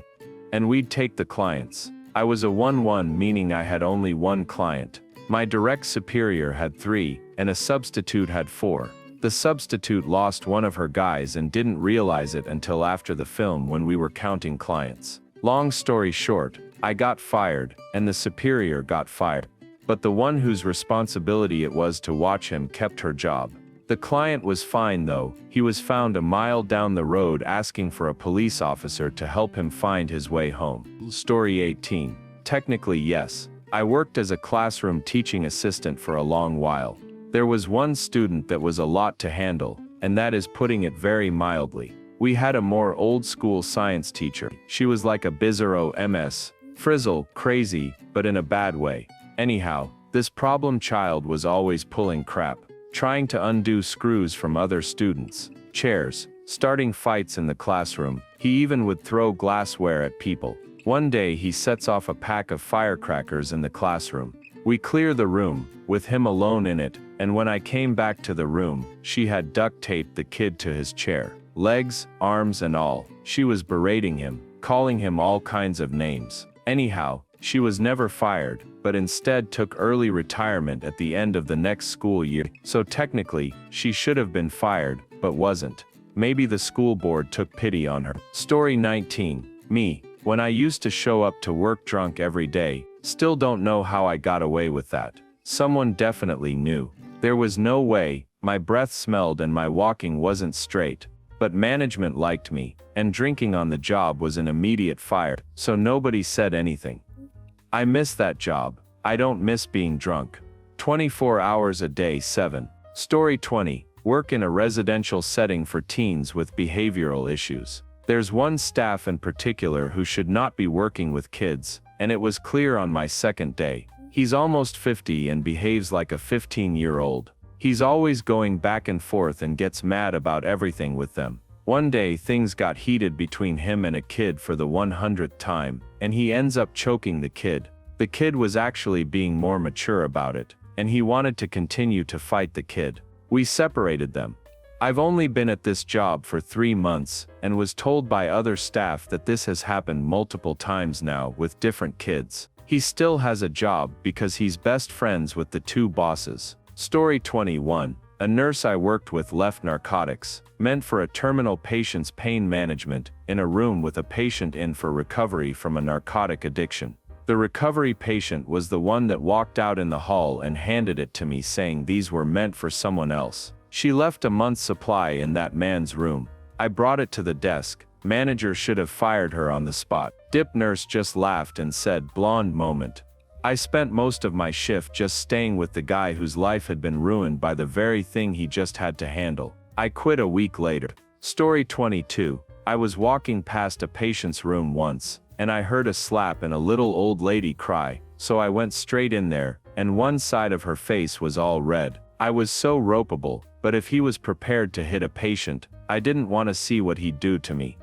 and we'd take the clients. I was a 1-1, meaning I had only one client. My direct superior had 3, and a substitute had 4. The substitute lost one of her guys and didn't realize it until after the film when we were counting clients. Long story short, I got fired, and the superior got fired. But the one whose responsibility it was to watch him kept her job. The client was fine though. He was found a mile down the road asking for a police officer to help him find his way home. Story 18. Technically yes. I worked as a classroom teaching assistant for a long while. There was one student that was a lot to handle, and that is putting it very mildly. We had a more old-school science teacher. She was like a bizarro MS, frizzle, crazy, but in a bad way. Anyhow, This problem child was always pulling crap, trying to undo screws from other students, chairs, starting fights in the classroom. He even would throw glassware at people. One day he sets off a pack of firecrackers in the classroom. We clear the room, with him alone in it, and when I came back to the room, she had duct taped the kid to his chair. Legs, arms and all. She was berating him, calling him all kinds of names. Anyhow, she was never fired, but instead took early retirement at the end of the next school year. So technically, she should have been fired, but wasn't. Maybe the school board took pity on her. Story 19. Me. When I used to show up to work drunk every day, still don't know how I got away with that. Someone definitely knew. There was no way, my breath smelled and my walking wasn't straight. But management liked me, and drinking on the job was an immediate fire, so nobody said anything. I miss that job. I don't miss being drunk. 24 hours a day 7. Story 20. Work in a residential setting for teens with behavioral issues. There's one staff in particular who should not be working with kids, and it was clear on my second day. He's almost 50 and behaves like a 15-year-old. He's always going back and forth and gets mad about everything with them. One day things got heated between him and a kid for the 100th time, and he ends up choking the kid. The kid was actually being more mature about it, and he wanted to continue to fight the kid. We separated them. I've only been at this job for 3 months, and was told by other staff that this has happened multiple times now with different kids. He still has a job because he's best friends with the 2 bosses. Story 21. A nurse I worked with left narcotics, meant for a terminal patient's pain management, in a room with a patient in for recovery from a narcotic addiction. The recovery patient was the one that walked out in the hall and handed it to me saying these were meant for someone else. She left a month's supply in that man's room. I brought it to the desk. Manager should have fired her on the spot. Dip nurse just laughed and said, blonde moment. I spent most of my shift just staying with the guy whose life had been ruined by the very thing he just had to handle. I quit a week later. Story 22. I was walking past a patient's room once, and I heard a slap and a little old lady cry, so I went straight in there, and one side of her face was all red. I was so ropeable, but if he was prepared to hit a patient, I didn't want to see what he'd do to me.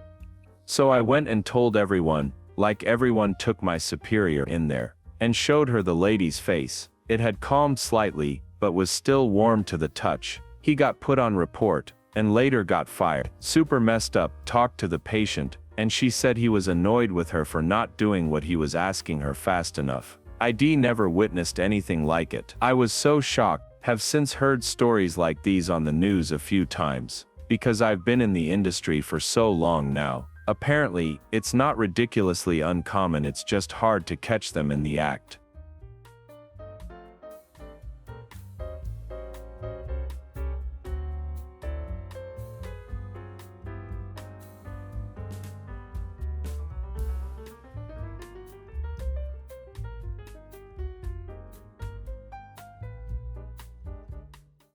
So I went and told everyone, like everyone took my superior in there, and showed her the lady's face. It had calmed slightly, but was still warm to the touch. He got put on report, and later got fired. Super messed up, talked to the patient, and she said he was annoyed with her for not doing what he was asking her fast enough. ID never witnessed anything like it. I was so shocked, have since heard stories like these on the news a few times, because I've been in the industry for so long now. Apparently, it's not ridiculously uncommon, it's just hard to catch them in the act.